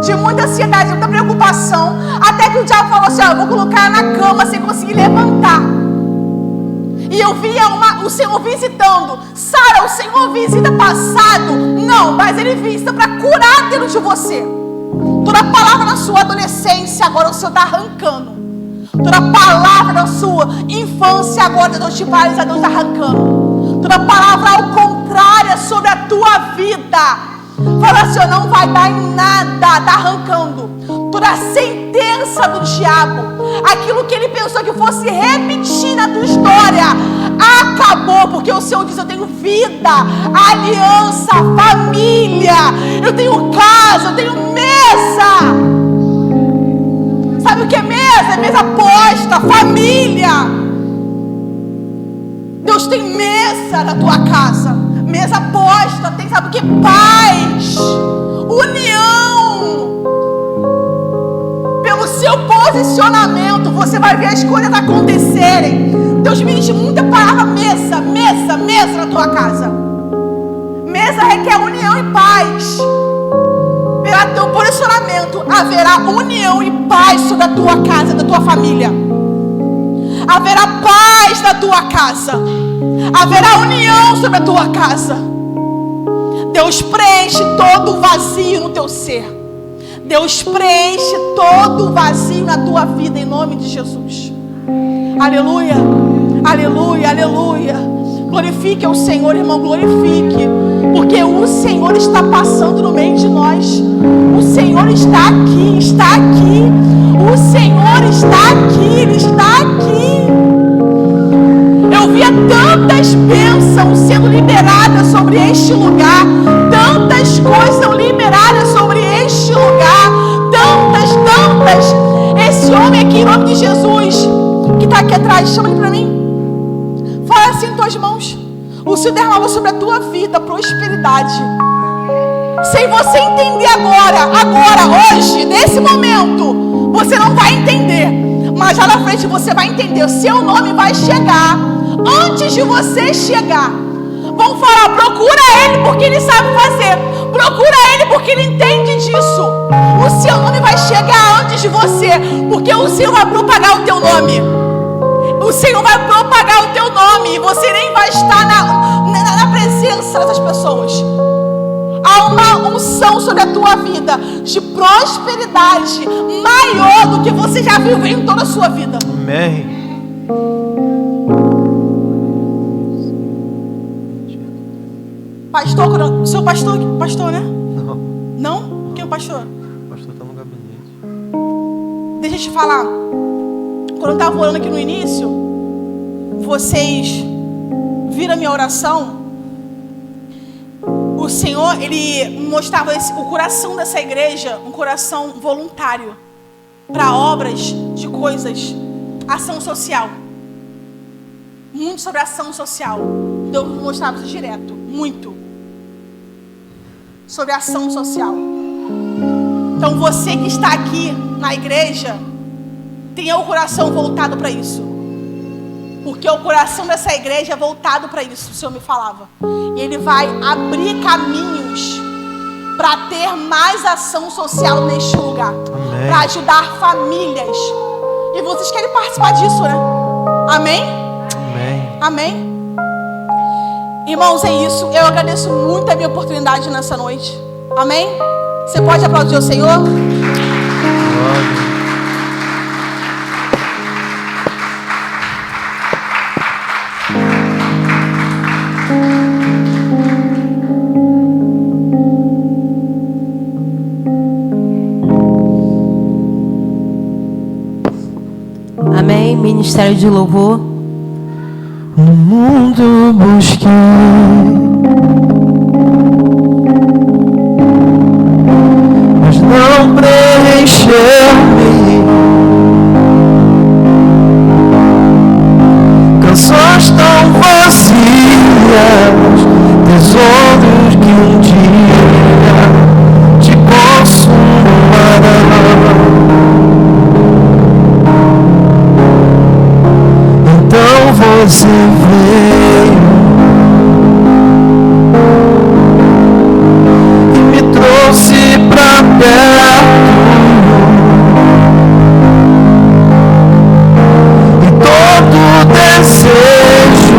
Speaker 1: de muita ansiedade, muita preocupação. Até que o diabo falou assim: ó, eu vou colocar na cama sem conseguir levantar. E eu via o Senhor visitando. Sara, o Senhor visita passado? Não, mas Ele visita para curar dentro de você. Toda palavra na sua adolescência, agora o Senhor está arrancando. Toda palavra na sua infância, agora Deus te paralisa, Deus está arrancando. Toda palavra ao contrário sobre a tua vida, fala assim, não vai dar em nada, está arrancando. Toda sentença do diabo, aquilo que ele pensou que fosse repetir na tua história, acabou, porque o Senhor diz, eu tenho vida, aliança, família, eu tenho casa, eu tenho mesa. Sabe o que é mesa? É mesa posta, família. Deus tem mesa na tua casa, mesa posta, tem, sabe o que? Paz, união. Pelo seu posicionamento, você vai ver as coisas acontecerem. Deus me diz muita palavra mesa, mesa, mesa na tua casa. Mesa requer união e paz. Pelo teu posicionamento, haverá união e paz sobre a tua casa, da tua família. Haverá paz na tua casa. Haverá união sobre a tua casa. Deus preenche todo o vazio no teu ser. Deus preenche todo o vazio na tua vida, em nome de Jesus. Aleluia, aleluia, aleluia. Glorifique o Senhor, irmão, glorifique. Porque o Senhor está passando no meio de nós. O Senhor está aqui, está aqui. O Senhor está aqui, Ele está aqui. Eu via tantas bênçãos sendo liberadas sobre este lugar. Tantas coisas são liberadas sobre este lugar. Tantas, tantas. Esse homem aqui, em nome de Jesus, que está aqui atrás, chama ele para mim. Fala assim em tuas mãos. O Senhor derramava sobre a tua vida prosperidade. Sem você entender agora, hoje, nesse momento, você não vai entender. Mas lá na frente você vai entender. O seu nome vai chegar. Antes de você chegar, vão falar, procura Ele porque Ele sabe fazer. Procura Ele porque Ele entende disso. O seu nome vai chegar antes de você, porque o Senhor vai propagar o teu nome. O Senhor vai propagar o teu nome e você nem vai estar na presença dessas pessoas. Há uma unção sobre a tua vida de prosperidade maior do que você já viveu em toda a sua vida.
Speaker 2: Amém.
Speaker 1: Pastor, o seu pastor, né?
Speaker 2: Não.
Speaker 1: Não? Quem é o pastor?
Speaker 2: O pastor está no gabinete.
Speaker 1: Deixa eu te falar. Quando eu estava orando aqui no início, vocês viram a minha oração. O Senhor, Ele mostrava o coração dessa igreja, um coração voluntário para obras de coisas, ação social. Muito sobre ação social. Deus mostrava isso direto, muito. Sobre ação social. Então você que está aqui na igreja, tenha o coração voltado para isso. Porque o coração dessa igreja é voltado para isso, o Senhor me falava. E Ele vai abrir caminhos para ter mais ação social neste lugar. Para ajudar famílias. E vocês querem participar disso, né? Amém?
Speaker 2: Amém.
Speaker 1: Amém? Irmãos, é isso. Eu agradeço muito a minha oportunidade nessa noite. Amém? Você pode aplaudir o Senhor?
Speaker 3: Amém. Ministério de Louvor.
Speaker 2: No mundo busquei, mas não preencheu-me. Canções tão vazias, tesouros que um dia te consumarão. Então você veio e me trouxe pra perto, e todo desejo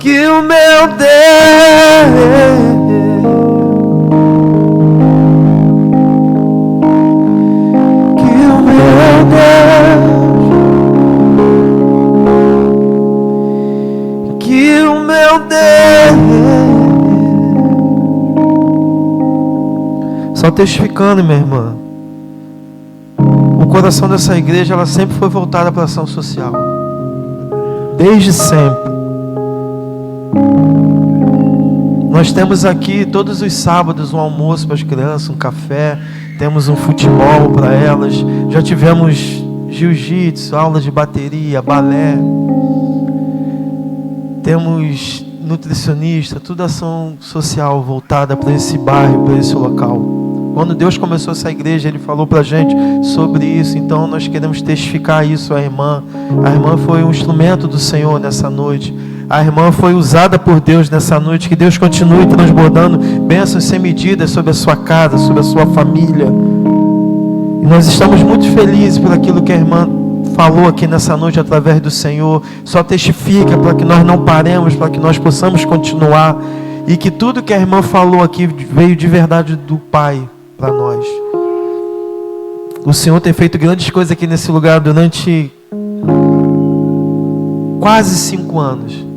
Speaker 2: que o meu Deus, que o meu Deus, só testificando, minha irmã, o coração dessa igreja, ela sempre foi voltada para a ação social, desde sempre. Nós temos aqui todos os sábados um almoço para as crianças, um café, temos um futebol para elas, já tivemos jiu-jitsu, aulas de bateria, balé, temos nutricionista, tudo ação social voltada para esse bairro, para esse local. Quando Deus começou essa igreja, Ele falou para a gente sobre isso, então nós queremos testificar isso à irmã. A irmã foi um instrumento do Senhor nessa noite. A irmã foi usada por Deus nessa noite. Que Deus continue transbordando bênçãos sem medida sobre a sua casa, sobre a sua família. E nós estamos muito felizes por aquilo que a irmã falou aqui nessa noite através do Senhor. Só testifica para que nós não paremos, para que nós possamos continuar. E que tudo que a irmã falou aqui veio de verdade do Pai para nós. O Senhor tem feito grandes coisas aqui nesse lugar durante quase 5 anos.